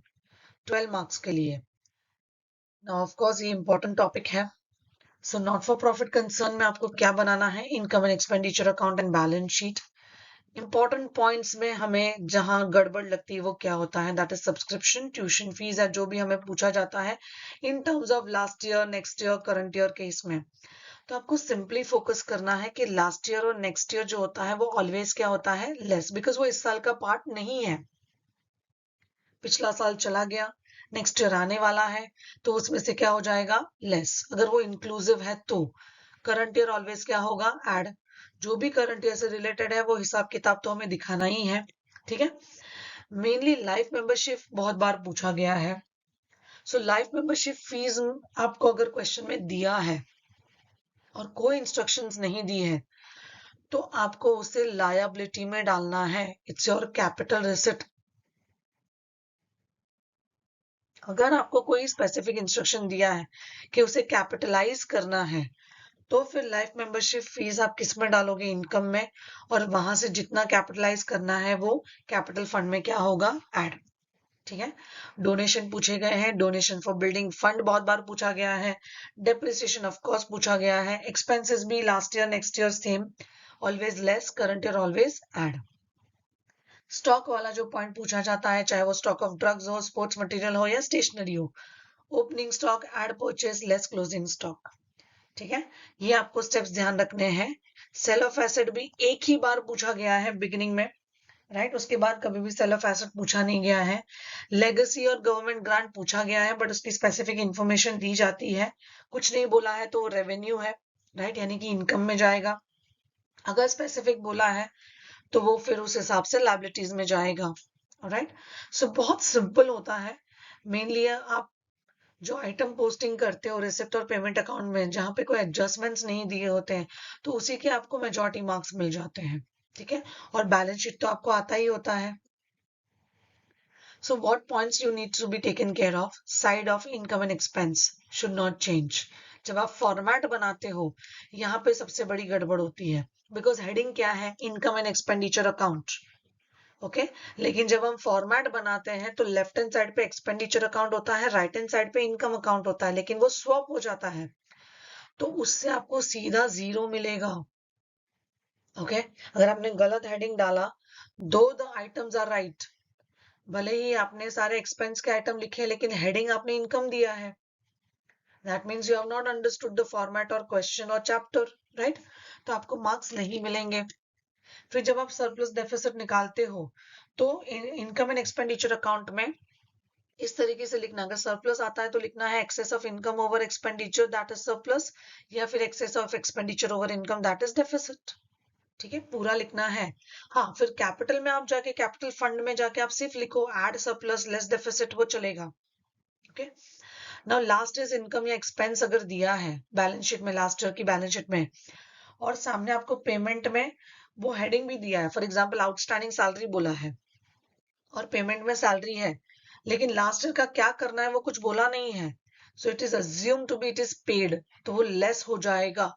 12 marks के लिए। नाउ ऑफ कोर्स ये इंपॉर्टेंट टॉपिक है। So not for profit concern में आपको क्या बनाना है, income and expenditure account and balance sheet. Important points में हमें जहां गड़बड़ लगती है वो क्या होता है, that is subscription, tuition fees है, जो भी हमें पूछा जाता है in terms of last year, next year, current year के इसमें। तो आपको सिंपली फोकस करना है कि लास्ट ईयर और नेक्स्ट ईयर जो होता है वो ऑलवेज क्या होता है, लेस, बिकॉज वो इस साल का पार्ट नहीं है। पिछला साल चला गया, नेक्स्ट ईयर आने वाला है, तो उसमें से क्या हो जाएगा, लेस। अगर वो इंक्लूसिव है तो करंट ईयर ऑलवेज क्या होगा, ऐड। जो भी करंट ईयर से रिलेटेड है वो हिसाब किताब तो हमें दिखाना ही है, ठीक है। मेनली लाइफ मेंबरशिप बहुत बार पूछा गया है। सो लाइफ मेंबरशिप फीस आपको अगर क्वेश्चन में दिया है और कोई इंस्ट्रक्शंस नहीं दी है, तो आपको उसे लायबिलिटी में डालना है। It's your capital receipt. अगर आपको कोई स्पेसिफिक इंस्ट्रक्शन दिया है कि उसे कैपिटलाइज करना है, तो फिर लाइफ मेंबरशिप फीस आप किस में डालोगे, इनकम में, और वहां से जितना कैपिटलाइज करना है वो कैपिटल फंड में क्या होगा, ऐड, ठीक है। डोनेशन पूछे गए हैं, डोनेशन फॉर बिल्डिंग फंड बहुत बार पूछा गया है, डेप्रिसिएशन ऑफ कॉस्ट पूछा गया है, एक्सपेंसेस भी last year next year same, always less, current year always add. Stock वाला जो पॉइंट पूछा जाता है, चाहे वो स्टॉक ऑफ ड्रग्स हो, स्पोर्ट्स मटेरियल हो या स्टेशनरी हो, opening stock, add purchase, less closing stock, ठीक है। ये आपको स्टेप्स ध्यान रखने हैं। सेल ऑफ एसेट भी एक ही बार पूछा गया है बिगिनिंग में, राइट, उसके बाद कभी भी सेल ऑफ एसेट पूछा नहीं गया है। लेगेसी और गवर्नमेंट ग्रांट पूछा गया है, बट उसकी स्पेसिफिक इंफॉर्मेशन दी जाती है, कुछ नहीं बोला है तो रेवेन्यू है, राइट, यानी कि इनकम में जाएगा। अगर स्पेसिफिक बोला है तो वो फिर उस हिसाब से लायबिलिटीज में जाएगा, राइट। सो बहुत सिंपल होता है। मेनली आप जो आइटम पोस्टिंग करते हो रिसिप्ट और पेमेंट अकाउंट में, जहां पे कोई एडजस्टमेंट्स नहीं दिए होते हैं, तो उसी के आपको मेजॉरिटी मार्क्स मिल जाते हैं, ठीक है। और बैलेंस शीट तो आपको आता ही होता है। So what points you need to be taken care of? Side of income and expense should not change. जब आप फॉर्मेट बनाते हो, यहाँ पे सबसे बड़ी गड़बड़ होती है, बिकॉज हेडिंग क्या है, income and expenditure account, okay लेकिन जब हम फॉर्मेट बनाते हैं तो लेफ्ट हैंड साइड पे एक्सपेंडिचर अकाउंट होता है, राइट हैंड साइड पे इनकम अकाउंट होता है, लेकिन वो स्वैप हो जाता है तो उससे आपको सीधा 0 मिलेगा। ओके अगर आपने गलत हेडिंग डाला, दो द आइटम्स आर राइट, भले ही आपने सारे एक्सपेंस के आइटम लिखे लेकिन हेडिंग आपने इनकम दिया है, that means you have not understood the format और क्वेश्चन और चैप्टर, राइट, तो आपको मार्क्स नहीं मिलेंगे। फिर जब आप सरप्लस डेफिसिट निकालते हो तो इनकम एंड एक्सपेंडिचर अकाउंट में इस तरीके से लिखना, अगर सरप्लस आता है तो लिखना है excess of income over expenditure that is surplus, या फिर excess of expenditure over income that is deficit. ठीक है पूरा लिखना है। हाँ फिर कैपिटल में आप जाके कैपिटल फंड में जाके आप सिर्फ लिखो एड सरप्लस लेस डेफिसिट, वो चलेगा। Okay now last is income या एक्सपेंस अगर दिया है बैलेंस शीट में, लास्ट ईयर की बैलेंस शीट में, और सामने आपको पेमेंट में वो हेडिंग भी दिया है, फॉर एग्जांपल आउटस्टैंडिंग सैलरी बोला है और पेमेंट में सैलरी है, लेकिन लास्ट ईयर का क्या करना है वो कुछ बोला नहीं है, so it is assume to be it is paid, तो वो लेस हो जाएगा।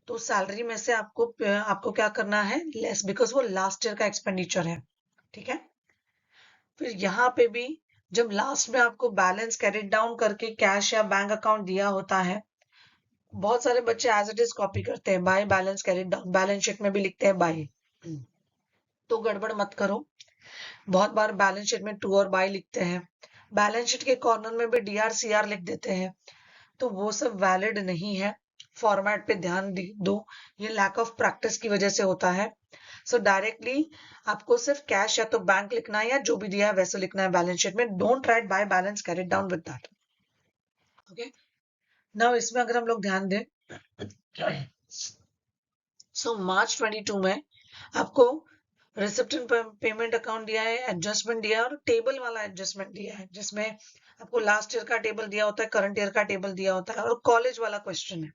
तो सैलरी में से आपको क्या करना है, लेस, बिकॉज वो लास्ट ईयर का एक्सपेंडिचर है। ठीक है फिर यहाँ पे भी जब लास्ट में आपको बैलेंस कैरिड डाउन करके कैश या बैंक अकाउंट दिया होता है, बहुत सारे बच्चे एज इट इज कॉपी करते हैं, by balance carried down, balance sheet में भी लिखते हैं बाय, तो गड़बड़ मत करो। बहुत बार बैलेंस शीट में टू और बाय लिखते हैं, बैलेंस शीट के कॉर्नर में भी DRCR लिख देते हैं, तो वो सब वैलिड नहीं है। फॉर्मेट पे ध्यान दो, ये लैक ऑफ प्रैक्टिस की वजह से होता है। सो डायरेक्टली आपको सिर्फ कैश या तो बैंक लिखना है या जो भी दिया है वैसे लिखना है बैलेंस शीट में, don't write by balance carried down with that. Okay now इसमें अगर हम लोग ध्यान दें, सो मार्च 22 में आपको रिसिप्ट एंड पेमेंट अकाउंट दिया है, एडजस्टमेंट दिया है और टेबल वाला एडजस्टमेंट दिया है, जिसमें आपको लास्ट ईयर का टेबल दिया होता है, करंट ईयर का टेबल दिया होता है, और कॉलेज वाला क्वेश्चन है।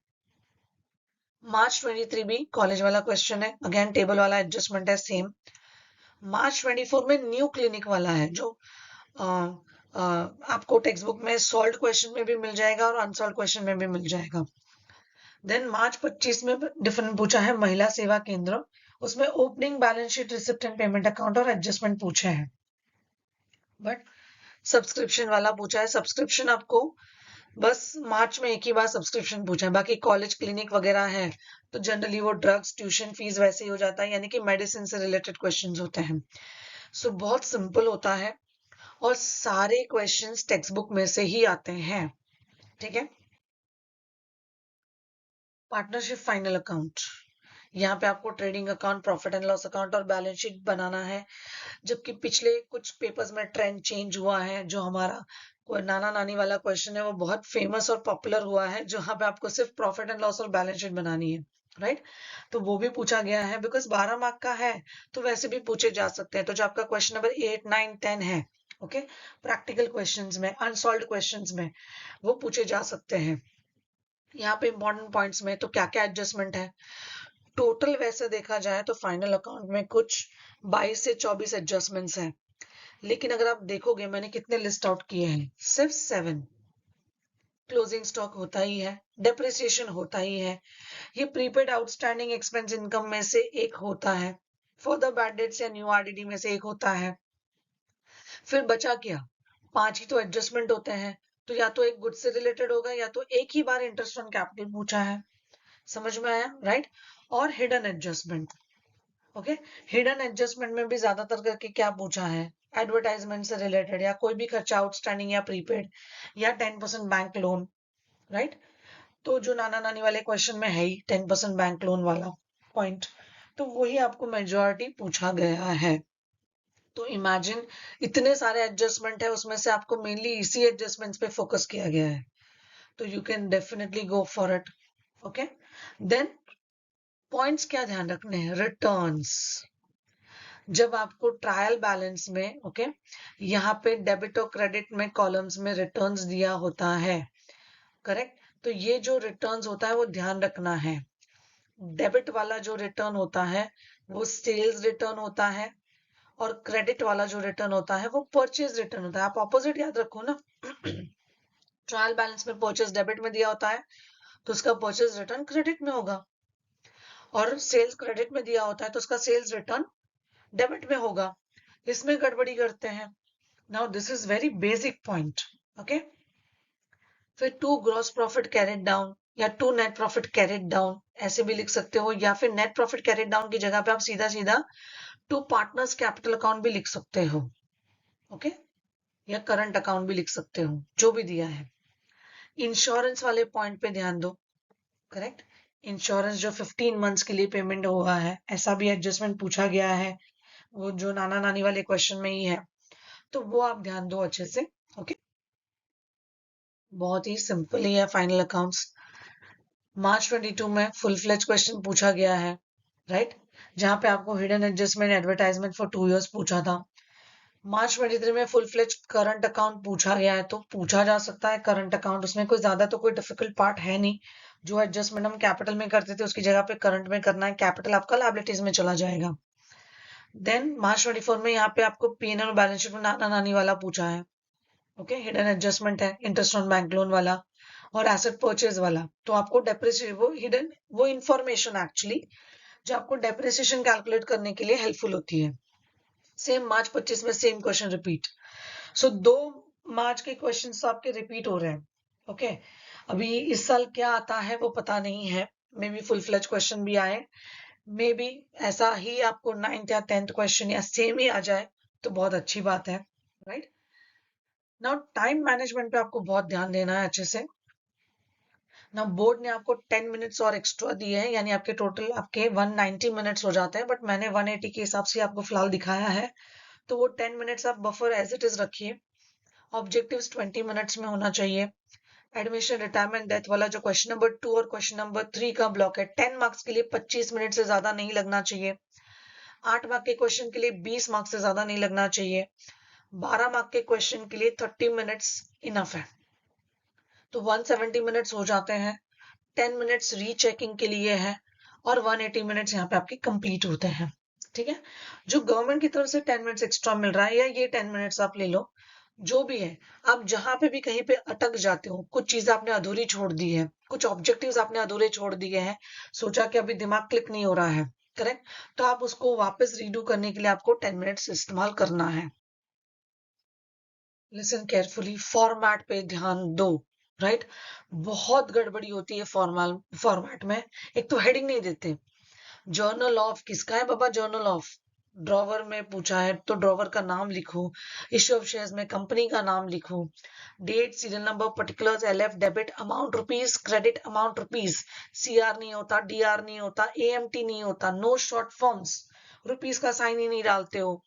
मार्च 23 भी कॉलेज वाला क्वेश्चन है, अगेन टेबल वाला एडजस्टमेंट है सेम। मार्च 24 में न्यू क्लिनिक वाला है, जो आ, आ, आपको टेक्स्ट बुक में सॉल्व क्वेश्चन में भी मिल जाएगा और अनसॉल्व क्वेश्चन में भी मिल जाएगा। देन मार्च 25 में डिफरेंट पूछा है महिला सेवा केंद्र, उसमें opening balance sheet, receipt and payment account और एडजस्टमेंट पूछे हैं, बट सब्सक्रिप्शन वाला पूछा है। सब्सक्रिप्शन आपको बस मार्च में एक ही बार सब्सक्रिप्शन पूछा है, बाकी कॉलेज क्लिनिक वगैरह है तो जनरली वो ड्रग्स ट्यूशन फीस वैसे ही हो जाता है, यानी कि मेडिसिन से रिलेटेड क्वेश्चंस होते हैं। सो बहुत सिंपल होता है और सारे क्वेश्चंस टेक्स्ट बुक में से ही आते हैं। ठीक है पार्टनरशिप फाइनल अकाउंट, यहाँ पे आपको trading account, profit and loss account और बैलेंस शीट बनाना है, जबकि पिछले कुछ पेपर्स में ट्रेंड चेंज हुआ है। जो हमारा कोई नाना नानी वाला क्वेश्चन है वो बहुत फेमस और पॉपुलर हुआ है, जहां पे आपको सिर्फ प्रॉफिट एंड लॉस और बैलेंस शीट बनानी है, राइट, तो वो भी पूछा गया है, बिकॉज 12 मार्क का है तो वैसे भी पूछे जा सकते हैं। तो जो आपका क्वेश्चन नंबर 8, 9, 10 है, ओके, प्रैक्टिकल क्वेश्चंस में, अनसॉल्व क्वेश्चंस में वो पूछे जा सकते हैं। यहाँ पे इंपॉर्टेंट पॉइंट्स में तो क्या क्या एडजस्टमेंट है, टोटल वैसे देखा जाए तो फाइनल अकाउंट में कुछ 22 से 24 एडजस्टमेंट्स हैं, लेकिन अगर आप देखोगे मैंने कितने लिस्ट आउट किए हैं, सिर्फ 7। क्लोजिंग स्टॉक होता ही है, डेप्रिसिएशन होता ही है, ये प्रीपेड आउटस्टैंडिंग एक्सपेंस इनकम में से एक होता है, फर्दर बैड डेट्स या न्यू RDD में से एक होता है। फिर बचा क्या, 5 ही तो एडजस्टमेंट होते हैं, तो या तो एक गुड से रिलेटेड होगा या तो एक ही बार इंटरेस्ट ऑन कैपिटल पूछा है। समझ में आया, राइट, और hidden adjustment. Okay hidden adjustment में भी ज्यादातर करके क्या पूछा है, एडवर्टाइजमेंट से रिलेटेड या कोई भी खर्चा आउटस्टैंडिंग या प्रीपेड या 10% बैंक लोन, राइट, तो जो नाना नानी वाले क्वेश्चन में है ही 10% बैंक लोन वाला पॉइंट, तो वही आपको मेजॉरिटी पूछा गया है। तो इमेजिन इतने सारे एडजस्टमेंट है, उसमें से आपको मेनली इसी एडजस्टमेंट्स पे फोकस किया गया है, तो you can definitely go for it. Okay then points क्या ध्यान रखने हैं, रिटर्न्स, जब आपको ट्रायल बैलेंस में, ओके, यहाँ पे डेबिट और क्रेडिट में कॉलम्स में रिटर्न्स दिया होता है, करेक्ट, तो ये जो रिटर्न्स होता है वो ध्यान रखना है। डेबिट वाला जो रिटर्न होता है वो सेल्स रिटर्न होता है, और क्रेडिट वाला जो रिटर्न होता है वो परचेज रिटर्न होता है, आप ऑपोजिट याद रखो ना। ट्रायल बैलेंस में परचेज डेबिट में दिया होता है तो उसका परचेज रिटर्न क्रेडिट में होगा, और सेल्स क्रेडिट में दिया होता है तो उसका सेल्स रिटर्न डेबिट में होगा। इसमें गड़बड़ी करते हैं। Now this is very basic point, okay. फिर to gross profit carried down या to net profit carried down ऐसे भी लिख सकते हो, या फिर नेट प्रॉफिट कैरेड डाउन की जगह पे आप सीधा सीधा टू पार्टनर्स कैपिटल अकाउंट भी लिख सकते हो, ओके, या करंट अकाउंट भी लिख सकते हो, जो भी दिया है। इंश्योरेंस वाले पॉइंट पे ध्यान दो, करेक्ट। इंश्योरेंस जो 15 मंथ्स के लिए पेमेंट हुआ है, ऐसा भी एडजस्टमेंट पूछा गया है, वो जो नाना नानी वाले क्वेश्चन में ही है, तो वो आप ध्यान दो अच्छे से, ओके। बहुत ही सिंपल ही है फाइनल अकाउंट्स। मार्च 22 में फुल फ्लेज क्वेश्चन पूछा गया है, राइट, जहां पे आपको hidden adjustment advertisement for 2 years पूछा था। मार्च 23 में फुल फ्लेज करंट अकाउंट पूछा गया है, तो पूछा जा सकता है करंट अकाउंट, उसमें कोई ज्यादा तो कोई डिफिकल्ट पार्ट है नहीं। जो एडजस्टमेंट हम कैपिटल में करते थे उसकी जगह पे करंट में करना है, कैपिटल आपका लायबिलिटीज में चला जाएगा। देन मार्च 24 में यहाँ पे आपको पीएनएल और बैलेंस शीट में नाना नानी वाला पूछा है, ओके। हिडन एडजस्टमेंट है, इंटरेस्ट ऑन बैंक लोन वाला और एसेट परचेज वाला, तो आपको डेप्रिसिएशन वो हिडन वो इंफॉर्मेशन एक्चुअली जो आपको डेप्रिसिएशन कैलकुलेट करने के लिए हेल्पफुल होती है। सेम मार्च 25 में सेम क्वेश्चन रिपीट। सो 2 मार्च के क्वेश्चन आपके रिपीट हो रहे हैं, ओके। अभी इस साल क्या आता है वो पता नहीं है, maybe full fledge question भी आए, मे बी ऐसा ही आपको 9th या 10th क्वेश्चन या सेम ही आ जाए, तो बहुत अच्छी बात है, राइट। नाउ टाइम मैनेजमेंट पे आपको बहुत ध्यान देना है अच्छे से। ना बोर्ड ने आपको 10 मिनट्स और एक्स्ट्रा दिए हैं, यानी आपके टोटल आपके 190 मिनट्स हो जाते हैं, बट मैंने 180 के हिसाब से आपको फिलहाल दिखाया है, तो वो 10 मिनट्स आप बफर एज इट इज रखिए। ऑब्जेक्टिव्स 20 मिनट्स में होना चाहिए। एडमिशन रिटायरमेंट डेथ वाला जो क्वेश्चन नंबर 2 और क्वेश्चन नंबर 3 का ब्लॉक है, 10 मार्क्स के लिए 25 मिनट से ज्यादा नहीं लगना चाहिए। 8 मार्क के क्वेश्चन के लिए 20 मार्क्स से ज्यादा नहीं लगना चाहिए। 12 मार्क के क्वेश्चन के लिए 30 मिनट्स इनफ है, तो 170 मिनट्स हो जाते हैं। 10 मिनट्स रीचेकिंग के लिए है और 180 मिनट्स यहाँ पे आपके कंप्लीट होते हैं, ठीक है। जो गवर्नमेंट की तरफ से 10 मिनट्स एक्स्ट्रा मिल रहा है, या ये 10 मिनट्स आप ले लो, जो भी है, आप जहां पे भी कहीं पे अटक जाते हो, कुछ चीजें आपने अधूरी छोड़ दी है, कुछ ऑब्जेक्टिव्स आपने अधूरे छोड़ दिए हैं, सोचा कि अभी दिमाग क्लिक नहीं हो रहा है, करेक्ट, तो आप उसको वापस रीडू करने के लिए आपको 10 मिनट्स इस्तेमाल करना है। लिसन केयरफुली, फॉर्मेट पे ध्यान दो, राइट। बहुत गड़बड़ी होती है फॉर्मेट में। एक तो हेडिंग नहीं देते। जर्नल ऑफ किसका है बाबा, जर्नल ऑफ, ड्रॉवर में पूछा है तो ड्रॉवर का नाम लिखो। इश्यू ऑफ शेयर्स में कंपनी का नाम लिखो। Date, serial number, particulars, LF, debit amount rupees, credit amount rupees, CR नहीं होता, डीआर नहीं होता, एएमटी नहीं होता, नो शॉर्ट फॉर्म्स, रुपीस का साइन ही नहीं डालते हो।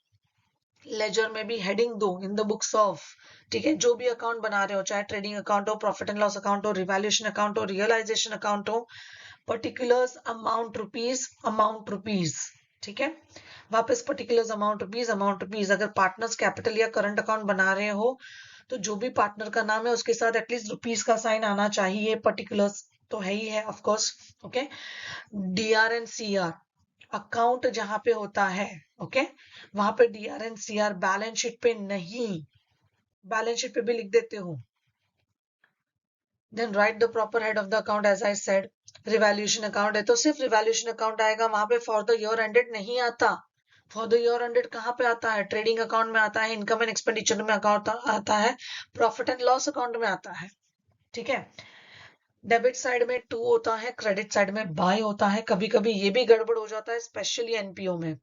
लेजर में भी हेडिंग दो, इन द बुक्स ऑफ, ठीक है। जो भी अकाउंट बना रहे हो, चाहे ट्रेडिंग अकाउंट हो, प्रॉफिट एंड लॉस अकाउंट हो, रिवैल्यूएशन अकाउंट हो, रियलाइजेशन अकाउंट हो, पर्टिकुलर्स अमाउंट रुपीस, ठीक है। वापस पर्टिकुलर्स अमाउंट रुपीस। अगर पार्टनर्स कैपिटल या करंट अकाउंट बना रहे हो, तो जो भी पार्टनर का नाम है उसके साथ एटलीस्ट रुपीस का साइन आना चाहिए। पर्टिकुलर्स तो है ही है of course, okay. DR and CR account जहां पे होता है, ओके, वहां पे DR and CR balance sheet पे नहीं, बैलेंस शीट पे भी लिख देते हो। Then write the proper head of the account as I said. Revaluation account है तो सिर्फ रिवैल्यूएशन अकाउंट आएगा, वहां पे फॉर द ईयर एंडेड नहीं आता। फॉर द ईयर एंडेड कहाँ पे आता है, ट्रेडिंग अकाउंट में आता है, इनकम एंड एक्सपेंडिचर में अकाउंट आता है, प्रॉफिट एंड लॉस अकाउंट में आता है, ठीक है। डेबिट साइड में टू होता है, क्रेडिट साइड में बाय होता है। कभी कभी ये भी गड़बड़ हो जाता है, स्पेशली एनपीओ में,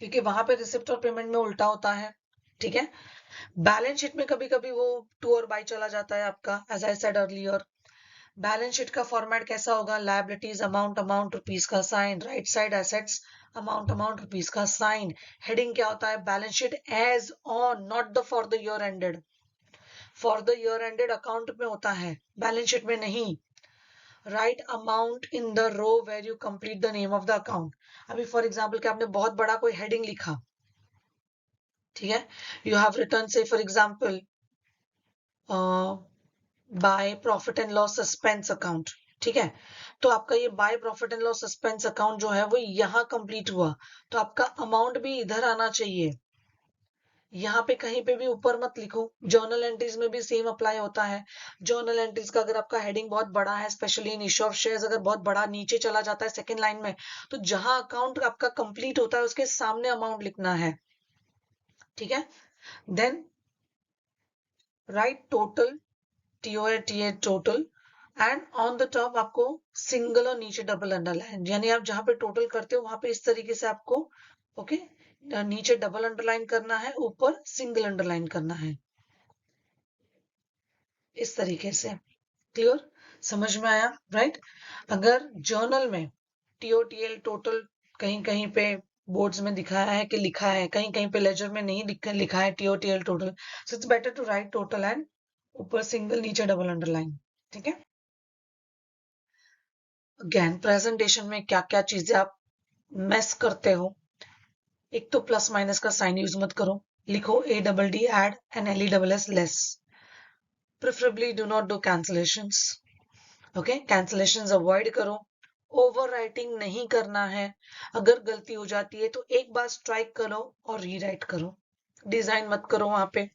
क्योंकि वहां पे रिसिप्ट और पेमेंट में उल्टा होता है, ठीक है। बैलेंस शीट में कभी कभी वो टू और बाय चला जाता है आपका, as I said earlier. Balance sheet का फॉर्मेट कैसा होगा, लायबिलिटीज अमाउंट रुपीस का sign, right side assets amount rupees का साइन। हेडिंग क्या होता है, balance sheet as on, not the for the year ended. For the year ended account में होता है, बैलेंस शीट में नहीं। Write amount in the row where you complete the name of the account. अभी फॉर एग्जाम्पल कि आपने बहुत बड़ा कोई हेडिंग लिखा, ठीक है, यू हैव रिटर्न से for example by profit and loss suspense account, ठीक है, तो आपका ये by profit and loss suspense account जो है वो यहाँ कंप्लीट हुआ, तो आपका अमाउंट भी इधर आना चाहिए, यहाँ पे कहीं पे भी ऊपर मत लिखो। जर्नल एंट्रीज में भी सेम अप्लाई होता है। जर्नल एंट्रीज का अगर आपका हेडिंग बहुत बड़ा है, specially in issue of shares अगर बहुत बड़ा नीचे चला जाता है सेकंड लाइन में, तो जहां अकाउंट आपका कंप्लीट होता है उसके सामने अमाउंट लिखना है, ठीक है। Then write total, TOTA total, and on the top आपको सिंगल और नीचे डबल अंडरलाइन, यानी आप जहां पे टोटल करते हो वहां पे इस तरीके से आपको ओके नीचे डबल अंडरलाइन करना है, ऊपर सिंगल अंडरलाइन करना है, इस तरीके से। क्लियर, समझ में आया, राइट। अगर जर्नल में TOTL टोटल कहीं कहीं पे बोर्ड्स में दिखाया है कि लिखा है, कहीं कहीं पे लेजर में नहीं लिखा है TOTL total, so it's better to write total and ऊपर सिंगल नीचे डबल अंडरलाइन। ठीक है। अगेन प्रेजेंटेशन में क्या क्या चीजें आप मिस करते हो, एक तो प्लस माइनस का साइन यूज मत करो, लिखो ADD add and LESS less, preferably do not do cancellations, okay, cancellations avoid करो, ओवर राइटिंग नहीं करना है, अगर गलती हो जाती है तो एक बार स्ट्राइक करो और रीराइट करो, डिजाइन मत करो वहां पे,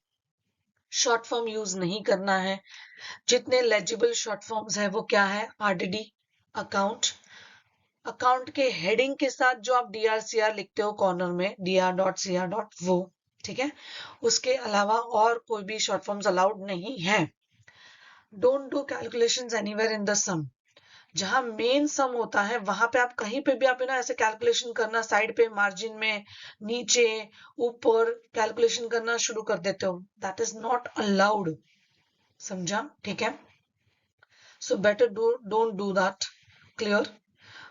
शॉर्ट फॉर्म यूज नहीं करना है, जितने लेजिबल शॉर्ट फॉर्म्स है वो क्या है, RDD, अकाउंट, अकाउंट के हेडिंग के साथ जो आप DRCR लिखते हो कॉर्नर में, dr.cr. वो, ठीक है। उसके अलावा और कोई भी शॉर्ट फॉर्म्स अलाउड नहीं है। Don't do calculations anywhere in the sum, जहां मेन सम होता है वहां पे आप कहीं पे भी आप ना ऐसे कैलकुलेशन करना, साइड पे मार्जिन में नीचे ऊपर कैलकुलेशन करना शुरू कर देते हो, दैट इज नॉट अलाउड, समझा, ठीक है। So better don't do that, clear,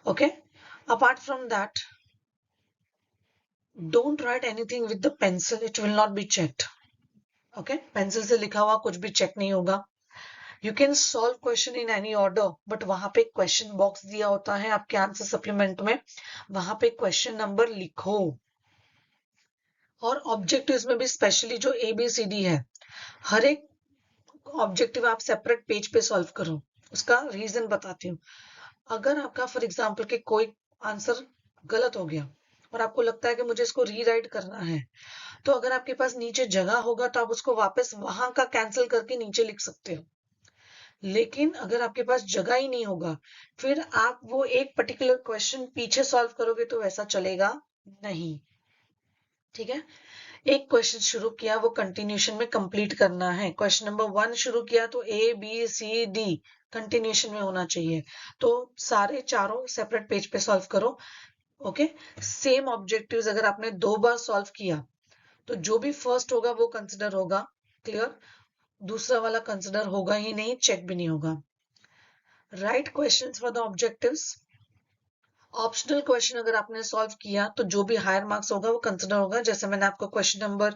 okay. Apart from that, don't write anything with the pencil, it will not be checked, okay, pencil से लिखा हुआ कुछ भी चेक नहीं होगा। You can solve question in any order, but वहां पे क्वेश्चन बॉक्स दिया होता है आपके आंसर सप्लीमेंट में, वहां पे क्वेश्चन नंबर लिखो। और ऑब्जेक्टिव्स में भी स्पेशली जो ABCD है, हर एक ऑब्जेक्टिव आप सेपरेट पेज पे सॉल्व करो, उसका रीजन बताती हूँ। अगर आपका फॉर एग्जाम्पल के कोई आंसर गलत हो गया और आपको लगता है कि मुझे इसको रीराइट करना है, तो अगर आपके पास नीचे जगह होगा तो आप उसको वापस वहां का कैंसिल करके नीचे लिख सकते हो। लेकिन अगर आपके पास जगह ही नहीं होगा, फिर आप वो एक पर्टिकुलर क्वेश्चन पीछे सॉल्व करोगे तो वैसा चलेगा नहीं, ठीक है। एक क्वेश्चन शुरू किया वो कंटिन्यूशन में कंप्लीट करना है, क्वेश्चन नंबर 1 शुरू किया तो ABCD कंटिन्यूशन में होना चाहिए, तो सारे चारों सेपरेट पेज पे सॉल्व करो, ओके। सेम ऑब्जेक्टिव्स अगर आपने 2 बार सॉल्व किया तो जो भी फर्स्ट होगा वो कंसिडर होगा, क्लियर, दूसरा वाला कंसिडर होगा ही नहीं, चेक भी नहीं होगा। Right questions for the objectives, optional question अगर आपने सॉल्व किया तो जो भी हायर मार्क्स होगा वो कंसिडर होगा, जैसे मैंने आपको क्वेश्चन नंबर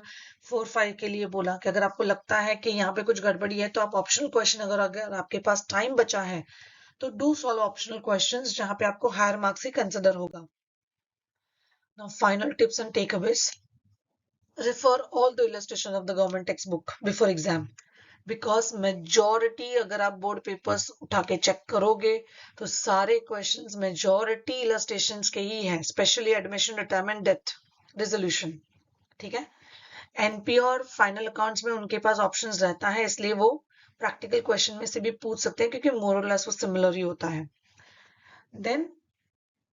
4-5 के लिए बोला कि अगर आपको लगता है कि यहाँ पे कुछ गड़बड़ी है तो आप ऑप्शनल क्वेश्चन, अगर आपके पास टाइम बचा है तो डू सॉल्व ऑप्शनल क्वेश्चंस जहां पे आपको हायर मार्क्स ही कंसिडर होगा। Now final tips and takeaways, refer all the illustration of the government textbook before exam, because majority अगर आप बोर्ड पेपर्स उठा के चेक करोगे तो सारे क्वेश्चंस मेजोरिटी इलस्ट्रेशंस के ही हैं, specially admission, retirement, death, resolution, ठीक है। NP और फाइनल अकाउंट्स में उनके पास ऑप्शंस रहता है, इसलिए वो प्रैक्टिकल क्वेश्चन में से भी पूछ सकते हैं क्योंकि मोर और लेस वो सिमिलर ही होता है। Then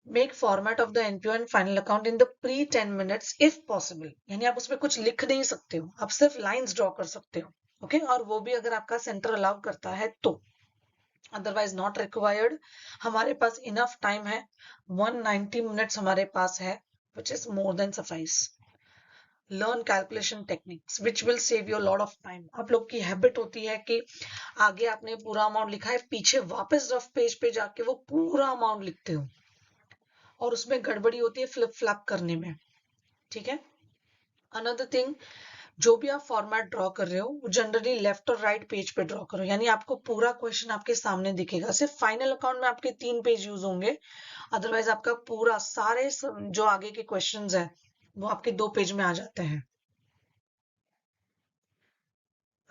make format of the NPO and final account in the pre 10 minutes if possible, यानी आप उसमें कुछ लिख नहीं सकते हो, आप सिर्फ लाइंस ड्रॉ कर सकते हो, ओके, और वो भी अगर आपका सेंटर अलाउ करता है तो, अदरवाइज नॉट रिक्वायर्ड। हमारे पास इनफ टाइम है, 190 मिनट्स हमारे पास है, which is more than suffice. Learn calculation techniques which will save you lot of time. आप लोग की हैबिट होती है कि आगे आपने पूरा अमाउंट लिखा है, पीछे वापस रफ पेज पे जाके वो पूरा अमाउंट लिखते हो और उसमें गड़बड़ी होती है फ्लिप फ्लैप करने में, ठीक है। अनदर थिंग, जो भी आप फॉर्मेट ड्रॉ कर रहे हो वो जनरली लेफ्ट और राइट पेज पे ड्रॉ करो, यानी आपको पूरा क्वेश्चन आपके सामने दिखेगा। सिर्फ फाइनल अकाउंट में आपके 3 पेज यूज होंगे, अदरवाइज आपका पूरा सारे जो आगे के क्वेश्चंस है वो आपके 2 पेज में आ जाते हैं।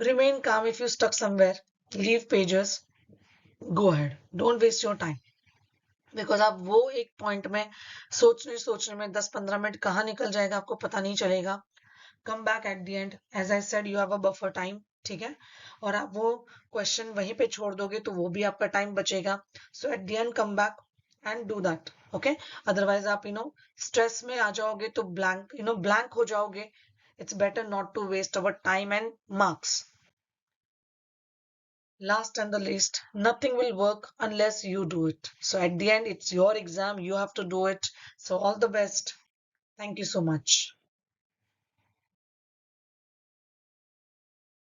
रिमेन काम if you stuck somewhere, leave pages, go ahead, don't waste your time, because आप वो एक पॉइंट में सोचने में 10-15 मिनट कहाँ निकल जाएगा आपको पता नहीं चलेगा। Come back at the end, as I said you have a buffer time, ठीक है, और आप वो क्वेश्चन वहीं पे छोड़ दोगे तो वो भी आपका टाइम बचेगा। So at the end come back and do that, okay. Otherwise आप स्ट्रेस में आ जाओगे तो ब्लैंक ब्लैंक हो जाओगे, It's better not to waste our time and marks. Last and the least, nothing will work unless you do it. So at the end, it's your exam, you have to do it. So all the best. Thank you so much.